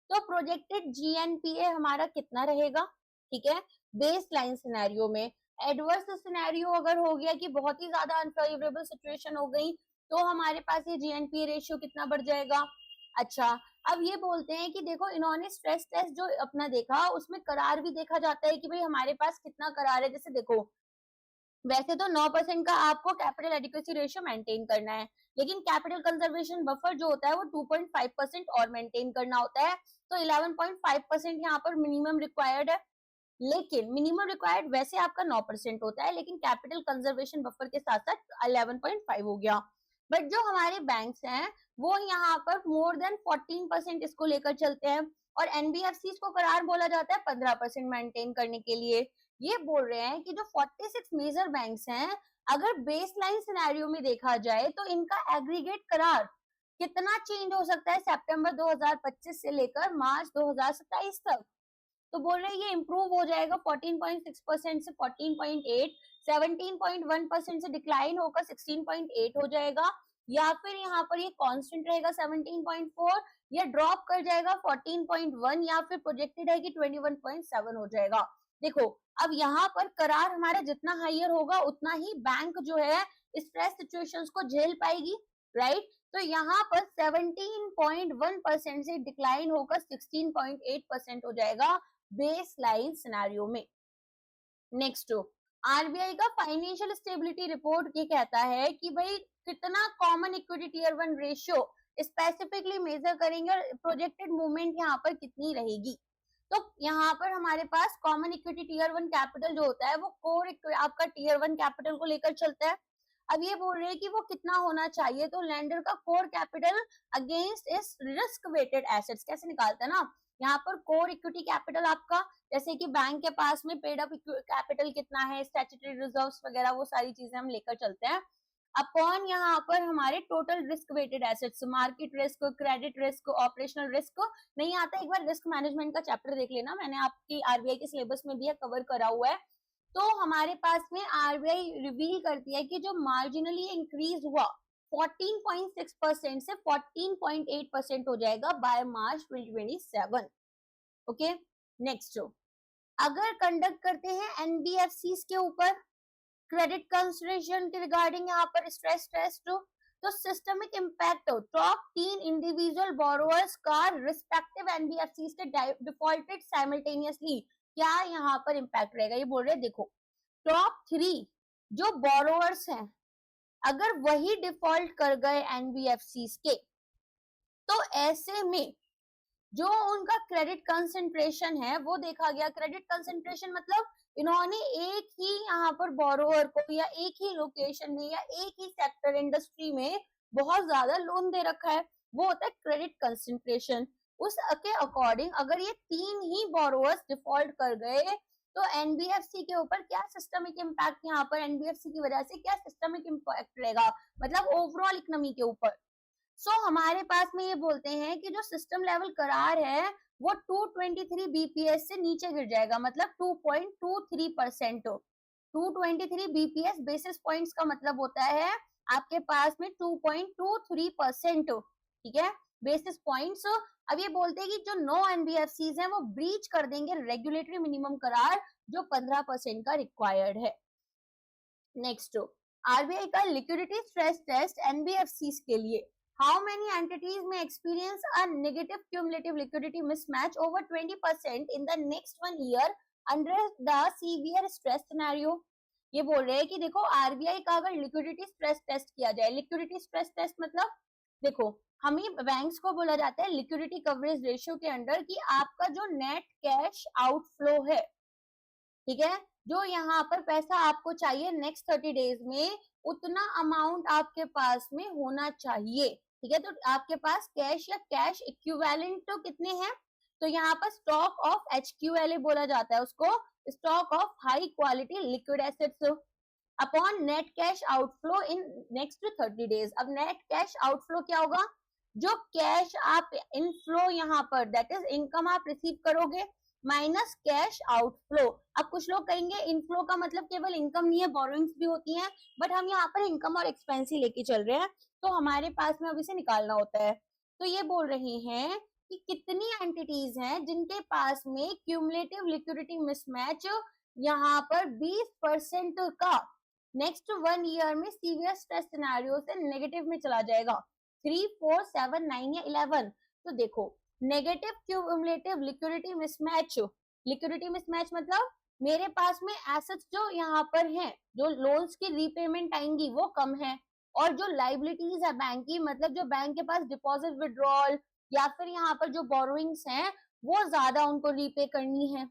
तो प्रोजेक्टेड जीएनपीए हमारा कितना रहेगा, ठीक है। बेस लाइन सिनेरियो में एडवर्स सिनेरियो अगर हो गया कि बहुत ही ज्यादा अनफेवरेबल सिचुएशन हो गई तो हमारे पास ये जीएनपीए रेशियो कितना बढ़ जाएगा। अच्छा अब ये बोलते हैं कि देखो इन्होंने स्ट्रेस टेस्ट जो अपना देखा उसमें करार भी देखा जाता है कि भाई हमारे पास कितना करार है। जैसे देखो वैसे तो 9% का आपको कैपिटल एडिक्वेसी रेशियो मेंटेन करना है, लेकिन कैपिटल कंजर्वेशन बफर जो होता है वो 2.5% और मेंटेन करना होता है। तो 11.5% यहाँ पर मिनिमम रिक्वायर्ड है, लेकिन मिनिमम रिक्वायर्ड वैसे आपका 9% होता है, लेकिन कैपिटल कंजर्वेशन बफर के साथ साथ 11.5 हो गया। बट जो हमारे बैंक्स हैं वो यहाँ पर मोर देन 14% इसको लेकर चलते हैं, और एनबीएफसी को करार बोला जाता है 15% मेंटेन करने के लिए। ये बोल रहे हैं कि जो 46 मेजर बैंक्स हैं अगर बेस लाइन सिनेरियो में देखा जाए तो इनका एग्रीगेट करार कितना चेंज हो सकता है सितंबर 2025 से लेकर मार्च 2027 तक। तो बोल रहे हैं ये इंप्रूव हो जाएगा 14.6% से 14.8, 17.1% से डिक्लाइन होकर 16.8 हो जाएगा, या फिर यहाँ पर ये कांस्टेंट रहेगा 17.4 या ड्रॉप कर जाएगा 14.1 या फिर प्रोजेक्टेड है कि 21.7 हो जाएगा। देखो अब यहाँ पर करार हमारा जितना हायर होगा उतना ही बैंक जो है स्ट्रेस सिचुएशंस को झेल पाएगी, राइट। तो यहाँ पर 17.1% से डिक्लाइन होकर 16.8% हो जाएगा बेस लाइन सिनेरियो में। नेक्स्ट आरबीआई का फाइनेंशियल स्टेबिलिटी रिपोर्ट ये कहता है कि भाई कितना common equity tier 1 ratio specifically measure करेंगे और प्रोजेक्टेड मूवमेंट यहाँ पर कितनी रहेगी। तो यहाँ पर हमारे पास कॉमन इक्विटी टियर 1 कैपिटल जो होता है वो कोर आपका टियर 1 कैपिटल को लेकर चलता है। अब ये बोल रहे हैं कि वो कितना होना चाहिए, तो लेंडर का कोर कैपिटल अगेंस्ट इस रिस्क वेटेड एसेट्स कैसे निकालता है ना, यहाँ पर कोर इक्विटी कैपिटल आपका जैसे कि बैंक के पास में पेड अप कैपिटल कितना है, स्टैट्यूटरी रिजर्व्स वगैरह वो सारी चीजें हम लेकर चलते हैं अपॉन यहाँ पर हमारे total risk weighted assets, market risk, credit risk, operational risk नहीं आता, एक बार रिस्क मैनेजमेंट का चैप्टर देख लेना, मैंने आपकी आरबीआई के सिलेबस में भी कवर करा हुआ है। तो हमारे पास में आरबीआई रिवील करती है कि जो मार्जिनली इंक्रीज हुआ 14.6% से 14.8% हो जाएगा बाय मार्च 2027। ओके नेक्स्ट, अगर कंडक्ट करते हैं एनबीएफसी के ऊपर क्रेडिट कंसिडरेशन के रिगार्डिंग यहाँ पर स्ट्रेस टेस्ट, तो systemic impact top 3 individual borrowers का रिस्पेक्टिव एनबीएफसी के डिफॉल्टेड साइमल्टेनियसली क्या यहाँ पर इम्पैक्ट रहेगा। ये बोल रहे हैं देखो टॉप 3 जो बोरोअर्स हैं अगर वही डिफॉल्ट कर गए एनबीएफसी के, तो ऐसे में जो उनका क्रेडिट कंसंट्रेशन है वो देखा गया। क्रेडिट कंसंट्रेशन मतलब इन्होंने एक ही यहाँ पर बोरोअर को या एक ही लोकेशन में या एक ही सेक्टर इंडस्ट्री में बहुत ज्यादा लोन दे रखा है, वो होता है क्रेडिट कंसंट्रेशन। उसके अकॉर्डिंग अगर ये 3 ही बोरोअर्स डिफॉल्ट कर गए तो एनबीएफसी के ऊपर क्या सिस्टमिक इम्पैक्ट, यहाँ पर एनबीएफसी की वजह से क्या सिस्टमिक इम्पैक्ट रहेगा, मतलब ओवरऑल इकोनॉमी के ऊपर। सो हमारे पास में ये बोलते हैं कि जो सिस्टम लेवल करार है वो 223 बीपीएस से नीचे गिर जाएगा, मतलब 2.23%। 223 बीपीएस बेसिस पॉइंट्स का मतलब होता है आपके पास में 2.23%, ठीक है, बेसिस पॉइंट्स। अब ये बोलते हैं कि जो 9 एनबीएफसीज हैं वो ब्रीच कर देंगे रेगुलेटरी मिनिमम करार जो 15% का रिक्वायर्ड है। नेक्स्ट, आरबीआई का लिक्विडिटी स्ट्रेस टेस्ट एनबीएफसीज के लिए, how many entities may experience a negative cumulative liquidity mismatch over 20% in the next 1 year under the severe stress scenario। ये बोल रहे हैं कि देखो आरबीआई का अगर लिक्विडिटी स्ट्रेस टेस्ट किया जाए, लिक्विडिटी स्ट्रेस टेस्ट मतलब देखो हम ही बैंक्स को बोला जाता है लिक्विडिटी कवरेज रेशियो के अंडर कि आपका जो नेट कैश आउटफ्लो है, ठीक है, जो यहाँ पर पैसा आपको चाहिए नेक्स्ट 30 डेज में उतना अमाउंट आपके पास में होना चाहिए, ठीक है। तो आपके पास कैश या कैश इक्विवेलेंट तो कितने हैं, तो यहाँ पर स्टॉक ऑफ एचक्यूएलए बोला जाता है उसको, stock of high quality liquid assets upon net cash outflow in next 30 days. अब नेट कैश आउटफ्लो क्या होगा, जो कैश आप इनफ्लो यहाँ पर दैट इज इनकम आप रिसीव करोगे माइनस कैश आउटफ्लो। अब कुछ लोग कहेंगे इनफ्लो का मतलब केवल इनकम नहीं है, बोरोइंग्स भी होती हैं, बट हम यहाँ पर इनकम और एक्सपेंस ही लेके चल रहे हैं, तो हमारे पास में अब इसे निकालना होता है। तो ये बोल रहे हैं कि कितनी एंटिटीज हैं जिनके पास में क्यूमुलेटिव लिक्विडिटी मिसमैच यहाँ पर 20% का नेक्स्ट 1 ईयर में सीवियर स्ट्रेस सिनेरियो से नेगेटिव में चला जाएगा, 3, 4, 7, 9 या 11। तो देखो negative cumulative liquidity mismatch, liquidity mismatch मतलब मेरे पास में एसेट्स जो यहाँ पर हैं, जो लोन्स की रीपेमेंट आएंगी वो कम है, और जो लाइबिलिटीज है बैंक की, मतलब जो बैंक के पास डिपॉजिट विड्रॉल या फिर यहाँ पर जो बोरोइंग्स हैं वो ज्यादा उनको रीपे करनी है,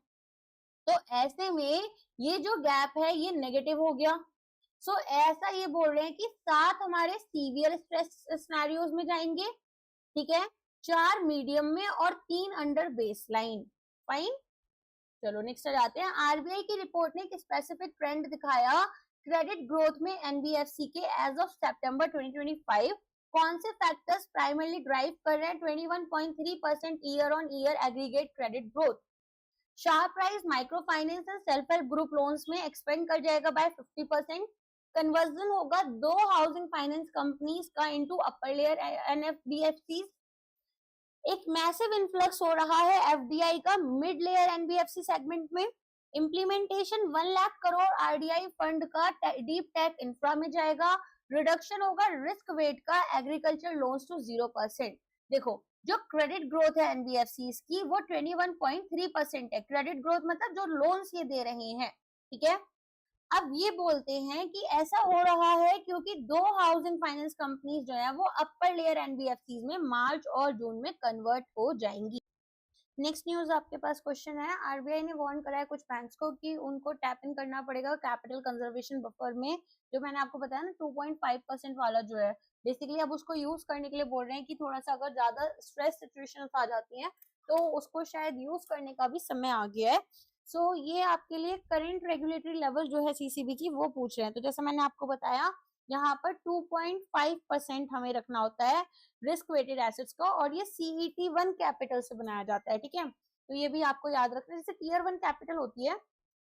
तो ऐसे में ये जो गैप है ये नेगेटिव हो गया। सो ऐसा ये बोल रहे हैं कि 7 हमारे सीवियर स्ट्रेस सिनेरियोज में जाएंगे, ठीक है, 4 मीडियम में और 3 अंडर बेसलाइन। फाइन, चलो नेक्स्ट जाते हैं। आरबीआई की रिपोर्ट ने एक स्पेसिफिक ट्रेंड दिखाया क्रेडिट ग्रोथ में एनबीएफसी के एज ऑफ सितंबर 2025। कौन से फैक्टर्स प्राइमरली ड्राइव कर रहे हैं 21.3% year on year aggregate credit growth. Sharp rise micro finance and self help group loans में एक्सपेंड कर जाएगा बाय 50%। कन्वर्जन होगा 2 हाउसिंग फाइनेंस कंपनीज का इनटू अपर लेयर एनएफबीएफसी। एक मैसिव इन्फ्लक्स हो रहा है एफडीआई का मिड लेयर एनबीएफसी सेगमेंट में। Implementation 1 lakh crore RDI fund का डीप टेक इंफ्रा में जाएगा। रिडक्शन होगा रिस्क वेट का एग्रीकल्चर लोन्स टू 0%। देखो जो क्रेडिट ग्रोथ है एनबीएफसीज की वो 21.3% है। क्रेडिट ग्रोथ मतलब जो लोन्स ये दे रहे हैं, ठीक है। अब ये बोलते हैं कि ऐसा हो रहा है क्योंकि 2 हाउसिंग फाइनेंस कंपनीज जो है वो अपर लेयर एनबीएफसीज में मार्च और जून में कन्वर्ट हो जाएंगी। नेक्स्ट न्यूज आपके पास क्वेश्चन है, आरबीआई ने वार्न करा है कुछ बैंक्स को कि उनको टैप इन करना पड़ेगा कैपिटल कंजर्वेशन बफर में, जो मैंने आपको बताया ना 2.5% वाला जो है, बेसिकली अब उसको यूज करने के लिए बोल रहे हैं कि थोड़ा सा अगर ज्यादा स्ट्रेस सिचुएशन आ जाती है तो उसको शायद यूज करने का भी समय आ गया है। सो ये आपके लिए करंट रेगुलेटरी लेवल जो है सीसीबी की वो पूछ रहे हैं। तो जैसा मैंने आपको बताया यहाँ पर 2.5% हमें रखना होता है रिस्क वेटेड एसेट्स का, और ये CET1 कैपिटल से बनाया जाता है, ठीक है। तो ये भी आपको याद रखना है, जैसे टीयर 1 कैपिटल होती है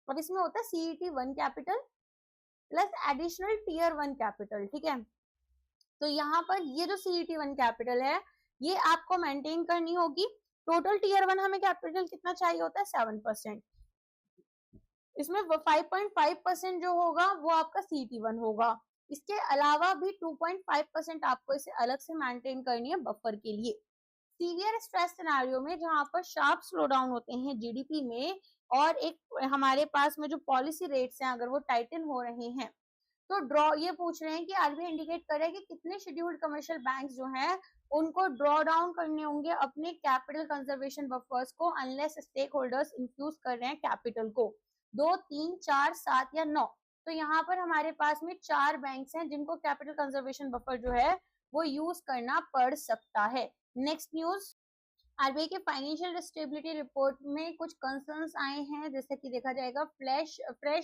और इसमें होता है CET1 capital plus additional tier 1 capital, ठीक है। तो यहाँ पर ये जो CET1 कैपिटल है ये आपको मेंटेन करनी होगी। टोटल टीयर 1 हमें कैपिटल कितना चाहिए होता है 7%, इसमें 5.5% जो होगा वो आपका CET1 होगा। इसके अलावा भी 2.5% आपको इसे अलग से मेंटेन करनी है बफर के लिए। सीवियर स्ट्रेस सिनेरियो में जहां पर शार्प स्लो डाउन होते हैं जीडीपी में और एक हमारे पास में जो पॉलिसी रेट्स हैं अगर वो टाइटन हो रहे हैं, तो ड्रॉ ये पूछ रहे हैं कि आरबीआई इंडिकेट करे कि कितने शेड्यूल्ड कमर्शियल बैंक्स जो हैं उनको ड्रॉ डाउन करने होंगे अपने कैपिटल कंजर्वेशन बफर्स को अनलेस स्टेक होल्डर्स इंफ्यूज कर रहे हैं कैपिटल को 2, 3, 4, 7 या 9। तो यहाँ पर हमारे पास में 4 बैंक्स हैं जिनको कैपिटल कंजर्वेशन बफर जो है वो यूज करना पड़ सकता है। नेक्स्ट न्यूज, आरबीआई के फाइनेंशियल स्टेबिलिटी रिपोर्ट में कुछ कंसर्न्स आए हैं, जैसे कि देखा जाएगा फ्रेश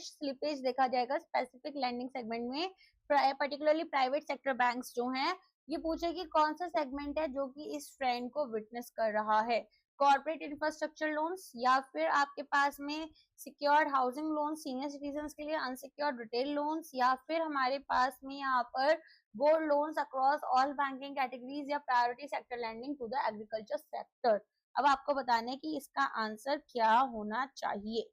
स्लिपेज देखा जाएगा स्पेसिफिक लैंडिंग सेगमेंट में, पर्टिकुलरली प्राइवेट सेक्टर बैंक्स जो हैं ये पूछे कि कौन सा सेगमेंट है जो कि इस ट्रेंड को विटनेस कर रहा है, कॉर्पोरेट इंफ्रास्ट्रक्चर लोन्स या फिर आपके पास में secured housing loan senior citizen के लिए, अनसिक्योर्ड रिटेल लोन्स, या फिर हमारे पास में यहाँ पर gold loans across all banking categories या priority sector lending to the agriculture sector. अब आपको बताना है कि इसका आंसर क्या होना चाहिए।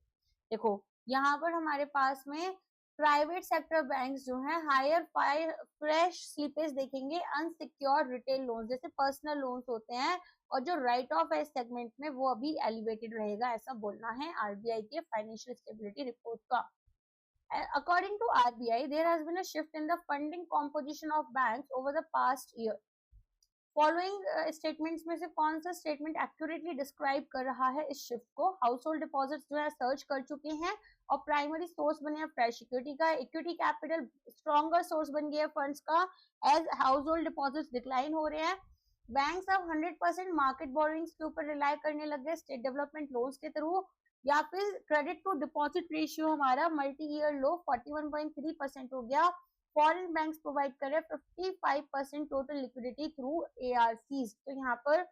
देखो यहाँ पर हमारे पास में प्राइवेट सेक्टर बैंक्स जो हैं हायर फ्रेश स्लिपेज देखेंगे अनसिक्योर्ड रिटेल लोन जैसे पर्सनल लोन्स होते हैं, और जो राइट ऑफ है सेगमेंट में वो अभी एलिवेटेड रहेगा, ऐसा बोलना है आरबीआई के फाइनेंशियल स्टेबिलिटी रिपोर्ट का। According to RBI, there has been a shift in the funding composition of banks over the past year. Following statements में से कौन सा स्टेटमेंट एक्यूरेटली डिस्क्राइब कर रहा है इस शिफ्ट को? हाउसहोल्ड डिपॉजिट्स जो है सर्च कर चुके हैं और प्राइमरी सोर्स बने हैं फ्रेश इक्विटी का, इक्विटी कैपिटल स्ट्रॉन्गर सोर्स बन गया फंड्स का एज हाउसहोल्ड डिपॉजिट्स डिक्लाइन हो रहे हैं। बैंक्स अब 100% मार्केट बोरोइंग्स के ऊपर रिलाई करने लग गए स्टेट डेवलपमेंट लोन्स के थ्रू, या फिर क्रेडिट टू डिपॉजिट रेशियो हमारा मल्टी ईयर लो 41.3% हो गया। फॉरेन बैंक्स प्रोवाइड कर रहे हैं 55% टोटल लिक्विडिटी थ्रू एआरसीज। तो यहाँ पर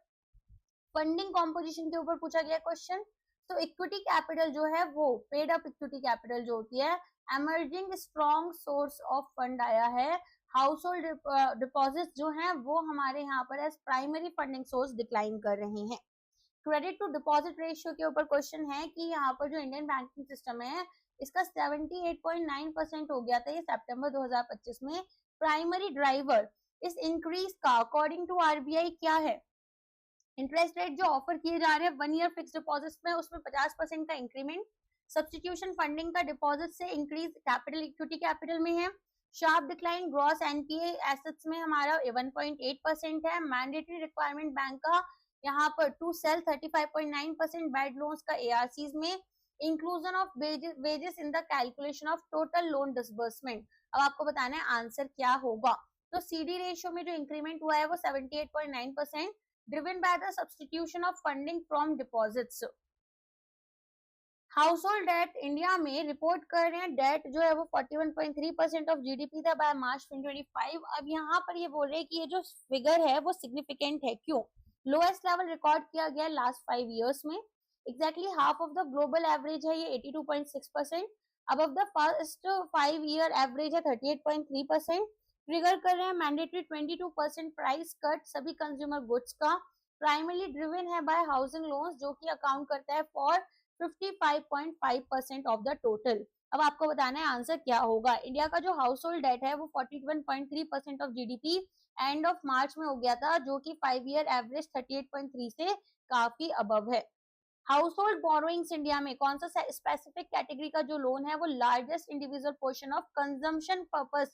फंडिंग कॉम्पोजिशन के ऊपर पूछा गया क्वेश्चन। तो इक्विटी कैपिटल जो है वो पेड अप इक्विटी कैपिटल जो होती है emerging strong source of fund आया है। हाउसहोल्ड डिपॉजिट जो हैं वो हमारे यहाँ पर as primary funding source decline कर रहे हैं। क्रेडिट टू डिपॉजिट रेशियो के ऊपर क्वेश्चन है कि यहाँ पर जो इंडियन बैंकिंग सिस्टम है इसका 78.9% हो गया था ये सितंबर 2025 में। प्राइमरी ड्राइवर इस इंक्रीज का अकॉर्डिंग टू आरबीआई क्या है? इंटरेस्ट रेट जो ऑफर किए जा रहे हैं 1 ईयर फिक्स डिपॉजिट्स में उसमें 50% का इंक्रीमेंट, सब्स्टिट्यूशन फंडिंग का डिपॉजिट से इंक्रीज कैपिटल इक्विटी कैपिटल में है, sharp decline gross NPA assets में हमारा 1.8% है, मैंडेटरी रिक्वायरमेंट बैंक का यहाँ पर टू सेल 35.9% बैड लोन्स का एआरसीज में, inclusion of wages in the calculation of total loan disbursement. अब आपको बताना है आंसर क्या होगा। तो सीडी रेशियो में जो इंक्रीमेंट हुआ है वो 78.9%, driven by the substitution of funding from deposits. Household debt India में रिपोर्ट कर रहे हैं डेट जो है वो 41.3% ऑफ जीडीपी था बाय मार्च 2025। अब यहाँ पर ये बोल रहे हैं कि ये जो फिगर है वो सिग्निफिकेंट है, क्यों? लोएस्ट लेवल रिकॉर्ड किया गया लास्ट 5 इयर्स में, exactly half of the global average है ये 82.6%, above the first 5 year average है 38.3%, ट्रिगर कर रहे हैं मैंडेटरी 22% प्राइस कट सभी कंज्यूमर गुड्स का, प्राइमरली ड्रिवन है बाय हाउसिंग लोन्स जो कि अकाउंट करता है फॉर 55.5% ऑफ द टोटल। अब आपको बताना है आंसर क्या होगा। इंडिया का जो हाउस होल्ड डेट है वो 41.3% of GDP end of March में हो गया था, जो कि 5 ईयर एवरेज 38.3 से काफी अबव है। हाउस होल्ड बोरोइंग्स इंडिया में कौन सा स्पेसिफिक कैटेगरी का जो लोन है वो largest individual portion of consumption purpose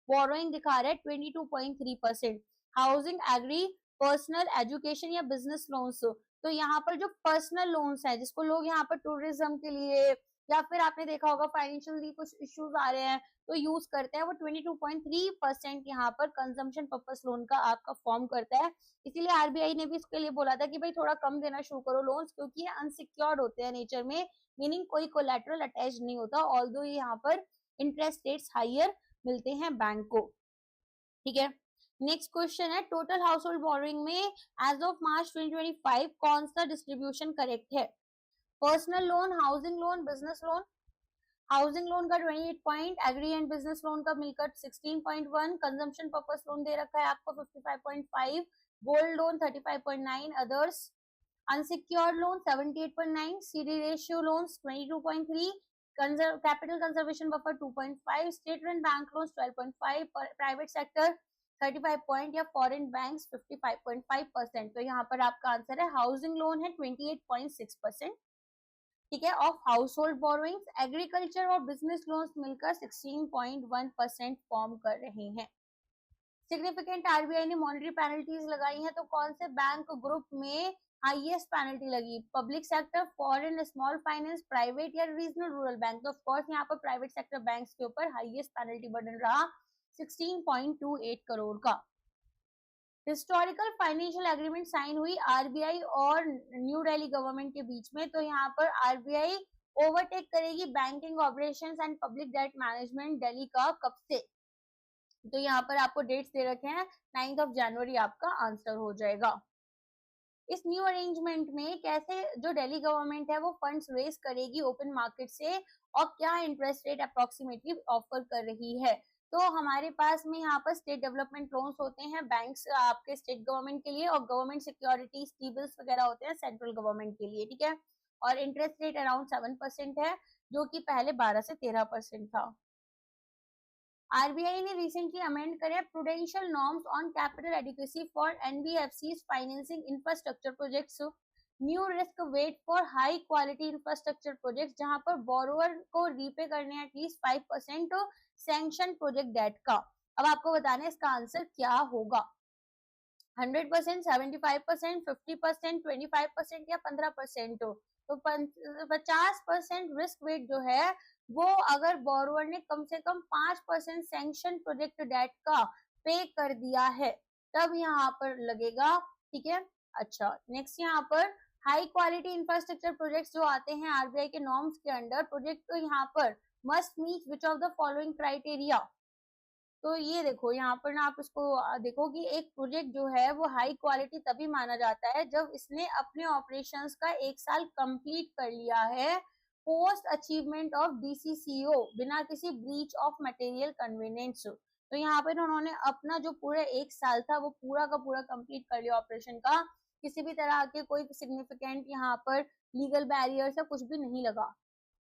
borrowing दिखा रहा है 22.3%। हाउसिंग, एग्री, पर्सनल, एजुकेशन या बिजनेस लोन्स, तो यहाँ पर जो पर्सनल लोन्स है जिसको लोग यहाँ पर टूरिज्म के लिए या फिर आपने देखा होगा फाइनेंशियली कुछ इश्यूज आ रहे हैं तो यूज करते हैं, वो 22.3% यहाँ पर कंजम्पशन पर्पस लोन का आपका फॉर्म करता है। इसीलिए आरबीआई ने भी इसके लिए बोला था कि भाई थोड़ा कम देना शुरू करो लोन्स, क्योंकि ये अनसिक्योर्ड होते हैं नेचर में, मीनिंग कोई कोलैटरल अटैच नहीं होता, ऑल्दो यहाँ पर इंटरेस्ट रेट्स हाइयर मिलते हैं बैंक को। ठीक है, नेक्स्ट क्वेश्चन है टोटल हाउस होल्ड बोरोइंग में एज ऑफ मार्च 2025 कौन सा डिस्ट्रीब्यूशन करेक्ट है। Personal loan, housing loan, business loan. Housing loan का 28 point, agri and business loan का मिलकर 16.1, कंजम्पशन पर्पस लोन दे रखा है आपको 55.5, gold loan 35.9, others unsecured loan 78.9, CD ratio loans 22.3, capital conservation buffer 2.5, state run bank loans 12.5, private sector 35 point या foreign banks 55.5%। तो यहाँ पर आपका आंसर है हाउसिंग लोन है 28.6%। ठीक है, of house hold borrowings. Agriculture और बिजनेस लोन्स मिलकर 16.1% फॉर्म कर रहे हैं। सिग्निफिकेंट आरबीआई ने मॉनेटरी पेनल्टीज लगाई हैं, तो कौन से बैंक ग्रुप में हाईएस्ट पेनल्टी लगी। Public sector, foreign, small finance, private या रीजनल रूरल बैंक। तो ऑफ कोर्स यहाँ पर प्राइवेट सेक्टर बैंक्स के ऊपर हाईएस्ट पेनल्टी बर्डन रहा 16.28 करोड़ का। हिस्टोरिकल फाइनेंशियल एग्रीमेंट साइन हुई आरबीआई और न्यू दिल्ली गवर्नमेंट के बीच में, तो यहाँ पर आरबीआई ओवरटेक करेगी banking operations and public debt management Delhi का कब से। तो यहाँ पर आपको डेट्स दे रखे हैं, 9 जनवरी आपका आंसर हो जाएगा। इस न्यू अरेंजमेंट में कैसे जो दिल्ली गवर्नमेंट है वो फंड्स रेज करेगी ओपन मार्केट से और क्या इंटरेस्ट रेट अप्रोक्सीमेटली ऑफर कर रही है। तो हमारे पास में यहाँ पर स्टेट डेवलपमेंट लोन्स होते हैं बैंक्स आपके स्टेट गवर्नमेंट के लिए, और गवर्नमेंट सिक्योरिटीज टी-बिल्स वगैरह होते हैं सेंट्रल गवर्नमेंट के लिए। ठीक है, और इंटरेस्ट रेट अराउंड 7% है, जो कि पहले 12 से 13% था। आरबीआई ने रिसेंटली अमेंड करे prudential norms on capital adequacy for NBFCs financing infrastructure projects. New risk wait for high quality infrastructure projects, जहां पर बोरोवर को रीपे करने एटलीस्ट 5% सैंक्शन प्रोजेक्ट डेट का। अब आपको बताना है इसका आंसर क्या होगा। 100%, 75%, 50%, 25% या 15%। तो 50% रिस्क वेट जो है वो अगर बोरोवर ने कम से कम 5% सैंक्शन प्रोजेक्ट डेट का पे कर दिया है तब यहाँ पर लगेगा। ठीक है, अच्छा नेक्स्ट यहाँ पर हाई क्वालिटी इंफ्रास्ट्रक्चर प्रोजेक्ट्स जो आते हैं आरबीआई के नॉर्म्स के अंडर, प्रोजेक्ट तो यहाँ पर must meet which of the following criteria. तो ये देखो यहाँ पर ना आप इसको देखो कि एक प्रोजेक्ट जो है वो हाई क्वालिटी तभी माना जाता है जब इसने अपने ऑपरेशंस का 1 साल कंप्लीट कर लिया है पोस्ट अचीवमेंट ऑफ डीसीसीओ, बिना किसी ब्रीच ऑफ मटेरियल कन्वीनियंस। तो यहाँ पर उन्होंने अपना जो पूरा 1 साल था वो पूरा का पूरा कंप्लीट कर लिया ऑपरेशन का, किसी भी तरह के कोई सिग्निफिकेंट यहाँ पर लीगल बैरियर से कुछ भी नहीं लगा।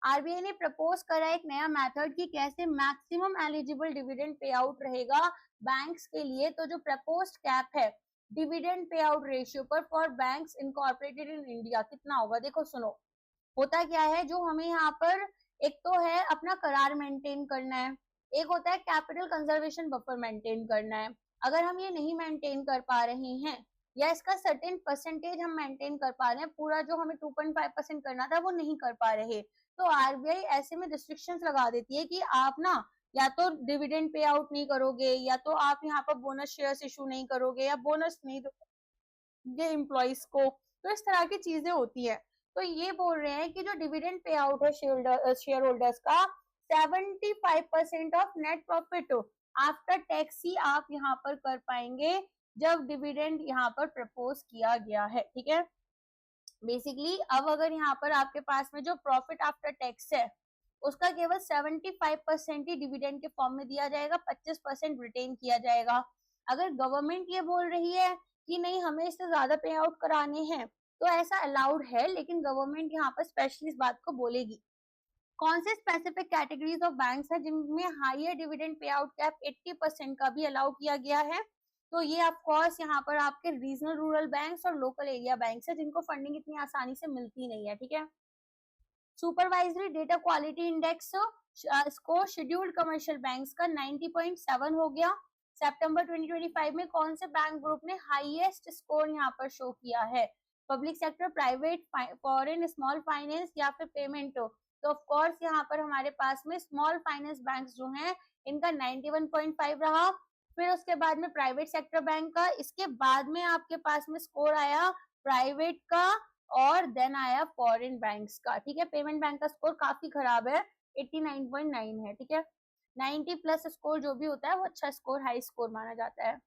आरबीआई ने प्रपोज करा एक नया मेथड कि कैसे maximum eligible dividend pay out रहेगा बैंक्स के लिए। तो जो प्रपोज्ड कैप है डिविडेंड पे आउट रेशियो पर for banks incorporated in India कितना होगा। देखो सुनो, होता क्या है, जो हमें यहाँ पर एक तो है अपना करार मेंटेन करना है, एक होता है कैपिटल कंजर्वेशन बफर मेंटेन करना है। अगर हम ये नहीं मेंटेन कर पा रहे हैं या इसका सर्टेन परसेंटेज हम मेंटेन कर पा रहे हैं, पूरा जो हमें 2.5% करना था वो नहीं कर पा रहे, तो आरबीआई ऐसे में रिस्ट्रिक्शंस लगा देती है कि आप ना या तो डिविडेंड पे आउट नहीं करोगे या तो आप यहाँ पर बोनस शेयर्स इशू नहीं करोगे या बोनस नहीं दोगे एम्प्लॉइज को। तो इस तरह की चीजें होती है। तो ये बोल रहे हैं कि जो डिविडेंड पे आउट है शेयर होल्डर्स का 75% of net profit after tax ही आप यहाँ पर कर पाएंगे जब डिविडेंड यहाँ पर प्रपोज किया गया है। ठीक है, बेसिकली अब अगर यहाँ पर आपके पास में जो प्रॉफिट आफ्टर टैक्स है उसका केवल 75% ही डिविडेंड के फॉर्म में दिया जाएगा, 25% रिटेन किया जाएगा। अगर गवर्नमेंट ये बोल रही है कि नहीं हमें इससे ज्यादा पे आउट कराने हैं तो ऐसा अलाउड है, लेकिन गवर्नमेंट यहाँ पर स्पेशली इस बात को बोलेगी। कौन से स्पेसिफिक कैटेगरीज ऑफ बैंक्स है जिनमें higher dividend pay out cap 80% का भी अलाउ किया गया है? तो ये ऑफ कोर्स यहाँ पर आपके रीजनल रूरल बैंक्स और लोकल एरिया बैंक्स है, जिनको फंडिंग इतनी आसानी से मिलती नहीं है, ठीक है। Supervisory data quality index score scheduled commercial banks का 90.7 हो गया। सितंबर 2025 में कौन से बैंक ग्रुप ने हाईएस्ट स्कोर यहाँ पर शो किया है? Public sector, private, foreign, small finance या फिर पेमेंट? तो ऑफ कोर्स यहाँ पर हमारे पास में स्मॉल फाइनेंस बैंक्स जो हैं इनका 91.5 रहा। फिर उसके बाद में प्राइवेट सेक्टर बैंक का, इसके बाद में आपके पास में स्कोर आया प्राइवेट का और देन आया फॉरेन बैंक्स का, ठीक है। पेमेंट बैंक का स्कोर काफी खराब है, 89.9 है, ठीक है। 90 प्लस स्कोर जो भी होता है वो अच्छा स्कोर, हाई स्कोर माना जाता है।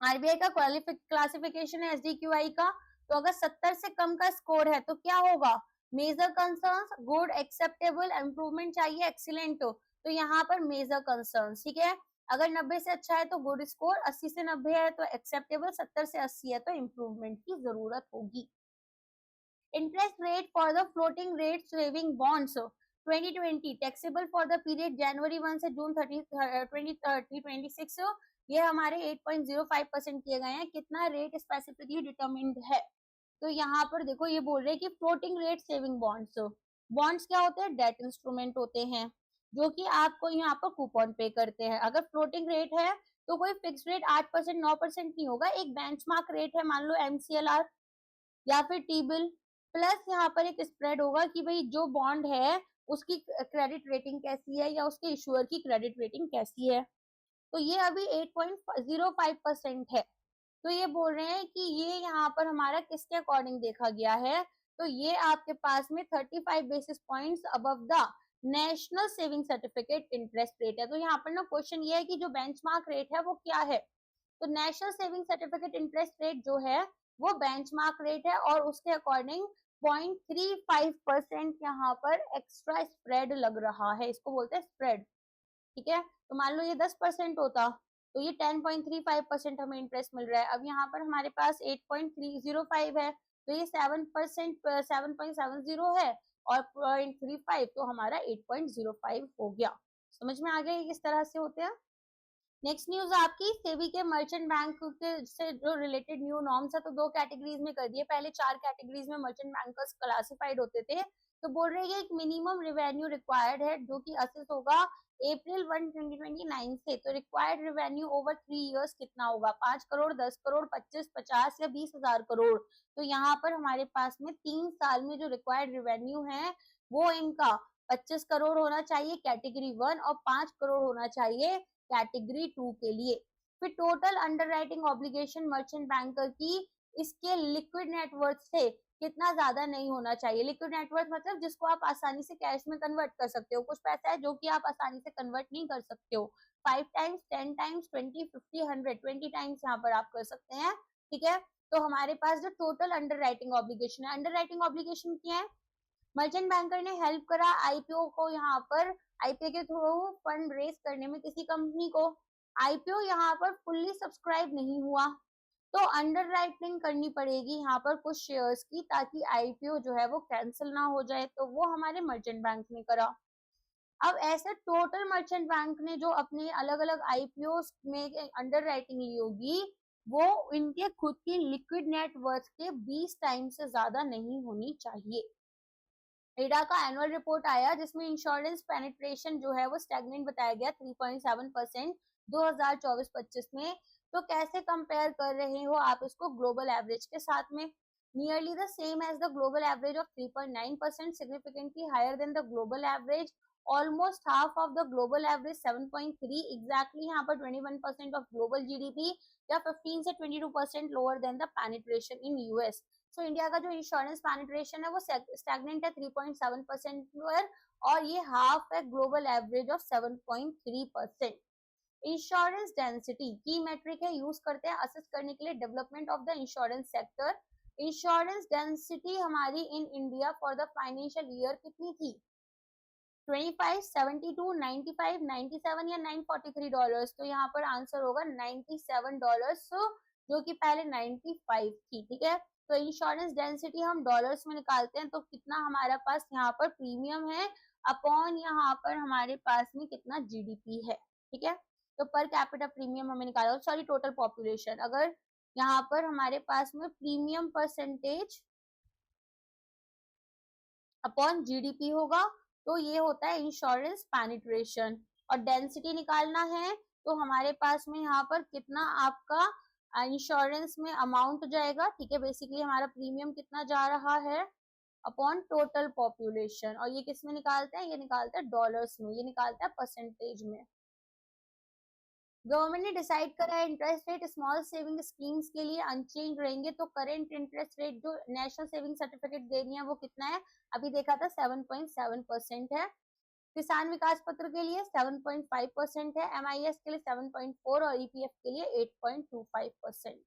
आरबीआई का क्लासिफिकेशन है एसडीक्यूआई का, तो अगर 70 से कम का स्कोर है तो क्या होगा? Major concerns, good, acceptable, improvement चाहिए, एक्सीलेंट हो, तो यहाँ पर मेजर कंसर्न्स, ठीक है। अगर 90 से अच्छा है तो गुड स्कोर, 80 से 90 है तो एक्सेप्टेबल, 70 से 80 है तो इम्प्रूवमेंट की जरूरत होगी। Interest rate for the floating rate saving bonds 2020 taxable for the period January 1 से June 30 2026 ये हमारे 8.05% किए गए हैं। कितना रेट स्पेसिफिकली डिटरमिन्ड है? तो यहाँ पर देखो ये बोल रहे हैं कि फ्लोटिंग रेट सेविंग बॉन्ड्स क्या होते हैं? डेट इंस्ट्रूमेंट होते हैं जो कि आपको यहाँ पर कूपन पे करते हैं। अगर फ्लोटिंग रेट है तो कोई फिक्स रेट 8% 9% नहीं होगा, एक बेंचमार्क रेट है, मान लो MCLR या फिर टी बिल, प्लस यहाँ पर एक स्प्रेड होगा कि भाई जो बॉन्ड है उसकी क्रेडिट रेटिंग कैसी है या उसके इशूअर की क्रेडिट रेटिंग कैसी है। तो ये अभी 8.05% है। तो ये बोल रहे हैं कि ये यहाँ पर हमारा किसके अकॉर्डिंग देखा गया है? तो ये आपके पास में 35 basis points above the national saving certificate interest rate है। तो यहाँ पर ना क्वेश्चन ये है कि जो बेंचमार्क रेट है वो क्या है? तो national saving certificate interest rate जो है वो बेंचमार्क रेट है और उसके अकॉर्डिंग 0.35% यहाँ पर एक्स्ट्रा स्प्रेड लग रहा है, इसको बोलते हैं स्प्रेड, ठीक है। तो मान लो ये 10% होता तो ये 10.35% हमें इंटरेस्ट मिल रहा है। अब यहाँ पर हमारे पास 8.305 है तो ये 7% 7.70 है और 0.35 तो हमारा 8.05 हो गया। समझ में आ गया ये किस तरह से होते हैं। नेक्स्ट न्यूज आपकी सेबी के मर्चेंट बैंक के से जो रिलेटेड न्यू नॉर्म्स है तो दो कैटेगरीज में कर दिए। पहले 4 कैटेगरीज में मर्चेंट बैंकर्स क्लासिफाइड होते थे, तो बोल रहे हैं एक मिनिमम रेवेन्यू रिक्वायर्ड है जो कि असेस होगा अप्रैल 1 2029 से। तो रिक्वायर्ड रेवेन्यू ओवर 3 इयर्स कितना होगा? 5 करोड़, 10 करोड़, 25, 50 या 20,000 करोड़? तो यहाँ पर हमारे पास में 3 साल में जो रिक्वायर्ड रेवेन्यू है वो इनका 25 करोड़ होना चाहिए कैटेगरी 1 और 5 करोड़ होना चाहिए कैटेगरी 2 के लिए। फिर total underwriting obligation merchant banker की इसके लिक्विड नेटवर्थ से कितना ज्यादा नहीं होना चाहिए। लिक्विड नेटवर्थ मतलब जिसको आप आसानी से कैश में कन्वर्ट कर सकते हो। कुछ पैसा है जो कि आप आसानी से कन्वर्ट नहीं कर सकते हो। 5 टाइम्स, 10 टाइम्स, 20, 50, 100, 20 टाइम्स यहाँ पर आप कर सकते हैं, ठीक है। तो हमारे पास जो टोटल अंडरराइटिंग ऑब्लिगेशन है, अंडरराइटिंग ऑब्लिगेशन क्या है? मर्चेंट बैंकर ने हेल्प करा आईपीओ को, यहाँ पर आईपीओ के थ्रू फंड रेज करने में किसी कंपनी को। आईपीओ यहाँ पर फुल्ली सब्सक्राइब नहीं हुआ तो अंडर राइटिंग करनी पड़ेगी यहाँ पर कुछ शेयर्स की, ताकि आईपीओ जो है वो कैंसिल ना हो जाए। तो वो हमारे मर्चेंट बैंक ने करा। अब ऐसे टोटल मर्चेंट बैंक ने जो अपने अलग अलग आईपीओ में अंडर राइटिंग ली होगी वो इनके खुद की लिक्विड नेटवर्थ के 20 टाइम से ज्यादा नहीं होनी चाहिए। इडा का एनुअल रिपोर्ट आया जिसमें इंश्योरेंस पेनिट्रेशन जो है वो स्टैग्नेंट बताया गया 3.7% 2024-25 में। तो कैसे कंपेयर कर रहे हो आप इसको ग्लोबल एवरेज के साथ में? Nearly the same as the global average of 3.9%, significantly higher than the global average, almost half of the global average 7.3, exactly यहाँ पर 21% ऑफ ग्लोबल जीडीपी या 15 से 22% lower than the penetration in US. तो India का जो insurance penetration है वो stagnant है 3.7% पर और ये हाफ है global average of 7.3%। Insurance density की मेट्रिक है, यूज करते हैं असेस करने के लिए development of the insurance sector. Insurance density हमारी in India for the financial year कितनी थी? 25, 72, 95, 97 या $943? तो यहाँ पर आंसर होगा $97 जो कि पहले 95 थी, ठीक है। तो इंश्योरेंस डेंसिटी हम डॉलर्स में निकालते हैं, तो कितना हमारे पास यहाँ पर प्रीमियम है अपॉन यहाँ पर हमारे पास में कितना जीडीपी है, ठीक है। तो पर कैपिटा प्रीमियम हमें निकाला, सॉरी टोटल पॉपुलेशन, अगर यहाँ पर हमारे पास में प्रीमियम परसेंटेज अपॉन जीडीपी होगा, तो ये होता है इंश्योरेंस पेनिट्रेशन। और डेंसिटी निकालना है तो हमारे पास में यहाँ पर कितना आपका इंश्योरेंस में अमाउंट जाएगा, ठीक है। बेसिकली हमारा प्रीमियम कितना जा रहा है अपॉन टोटल पॉपुलेशन, और ये किस में निकालते हैं, ये निकालते हैं डॉलर्स में, ये निकालता है परसेंटेज में। गवर्नमेंट ने डिसाइड करा है interest rate small saving schemes के लिए अनचेंज रहेंगे, तो करेंट इंटरेस्ट रेट जो नेशनल सेविंग सर्टिफिकेट दे रही है वो कितना है, अभी देखा था 7.7% है। किसान विकास पत्र के लिए 7.5% है, MIS के लिए 7.4 और EPF के लिए 8.25%।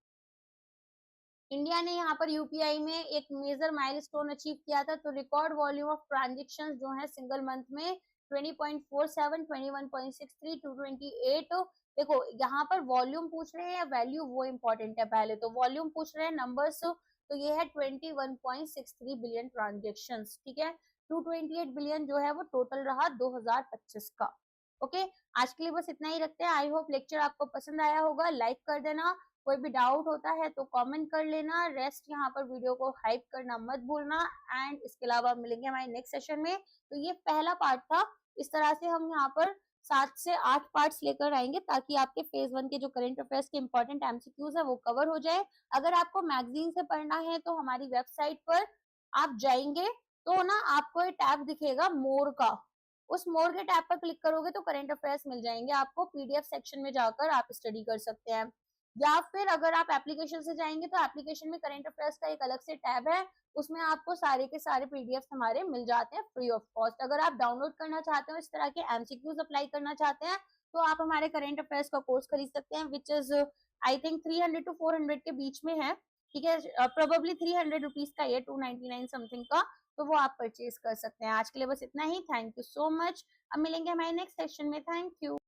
इंडिया ने यहाँ पर यूपीआई में एक मेजर माइलस्टोन अचीव किया था, तो रिकॉर्ड वॉल्यूम ऑफ ट्रांजेक्शंस जो है सिंगल मंथ में 20.47, 21.63, 228। देखो यहाँ पर वॉल्यूम पूछ रहे हैं या वैल्यू, वो इम्पोर्टेंट है। पहले तो वॉल्यूम पूछ रहे हैं, नंबर्स, तो ये है 21.63 बिलियन ट्रांजेक्शंस, ठीक है। 228 बिलियन जो है वो टोटल रहा 2025 का। ओके, आज के लिए बस इतना ही रखते हैं। आई होप लेक्चर आपको पसंद आया होगा, लाइक कर देना, कोई भी डाउट होता है तो कमेंट कर लेना, रेस्ट यहाँ पर वीडियो को हाइप करना मत भूलना। एंड इसके अलावा मिलेंगे हमारे नेक्स्ट सेशन में। तो ये पहला पार्ट था, इस तरह से हम यहाँ पर 7 से 8 पार्ट्स लेकर आएंगे ताकि आपके फेज 1 के जो करंट अफेयर्स के इंपॉर्टेंट एमसीक्यूज है वो कवर हो जाए। अगर आपको मैगजीन से पढ़ना है तो हमारी वेबसाइट पर आप जाएंगे तो ना आपको ये टैब दिखेगा मोर का, उस मोर के टैब पर क्लिक करोगे तो करंट अफेयर्स मिल जाएंगे आपको, पीडीएफ सेक्शन में जाकर आप स्टडी कर सकते हैं। या फिर अगर आप एप्लीकेशन से जाएंगे तो एप्लीकेशन में करंट अफेयर्स का एक अलग से टैब है, उसमें आपको सारे के सारे पीडीएफ हमारे मिल जाते हैं फ्री ऑफ कॉस्ट। अगर आप डाउनलोड करना चाहते हो, इस तरह के एमसीक्यूज अप्लाई करना चाहते हैं, तो आप हमारे करंट अफेयर्स का कोर्स खरीद सकते हैं, which is I think 300 to 400 के बीच में है, ठीक है। प्रोबेबली 300 रुपीज का, ये 299 समथिंग का, तो वो आप परचेज कर सकते हैं। आज के लिए बस इतना ही, थैंक यू सो मच। अब मिलेंगे हमारे नेक्स्ट सेशन में, थैंक यू।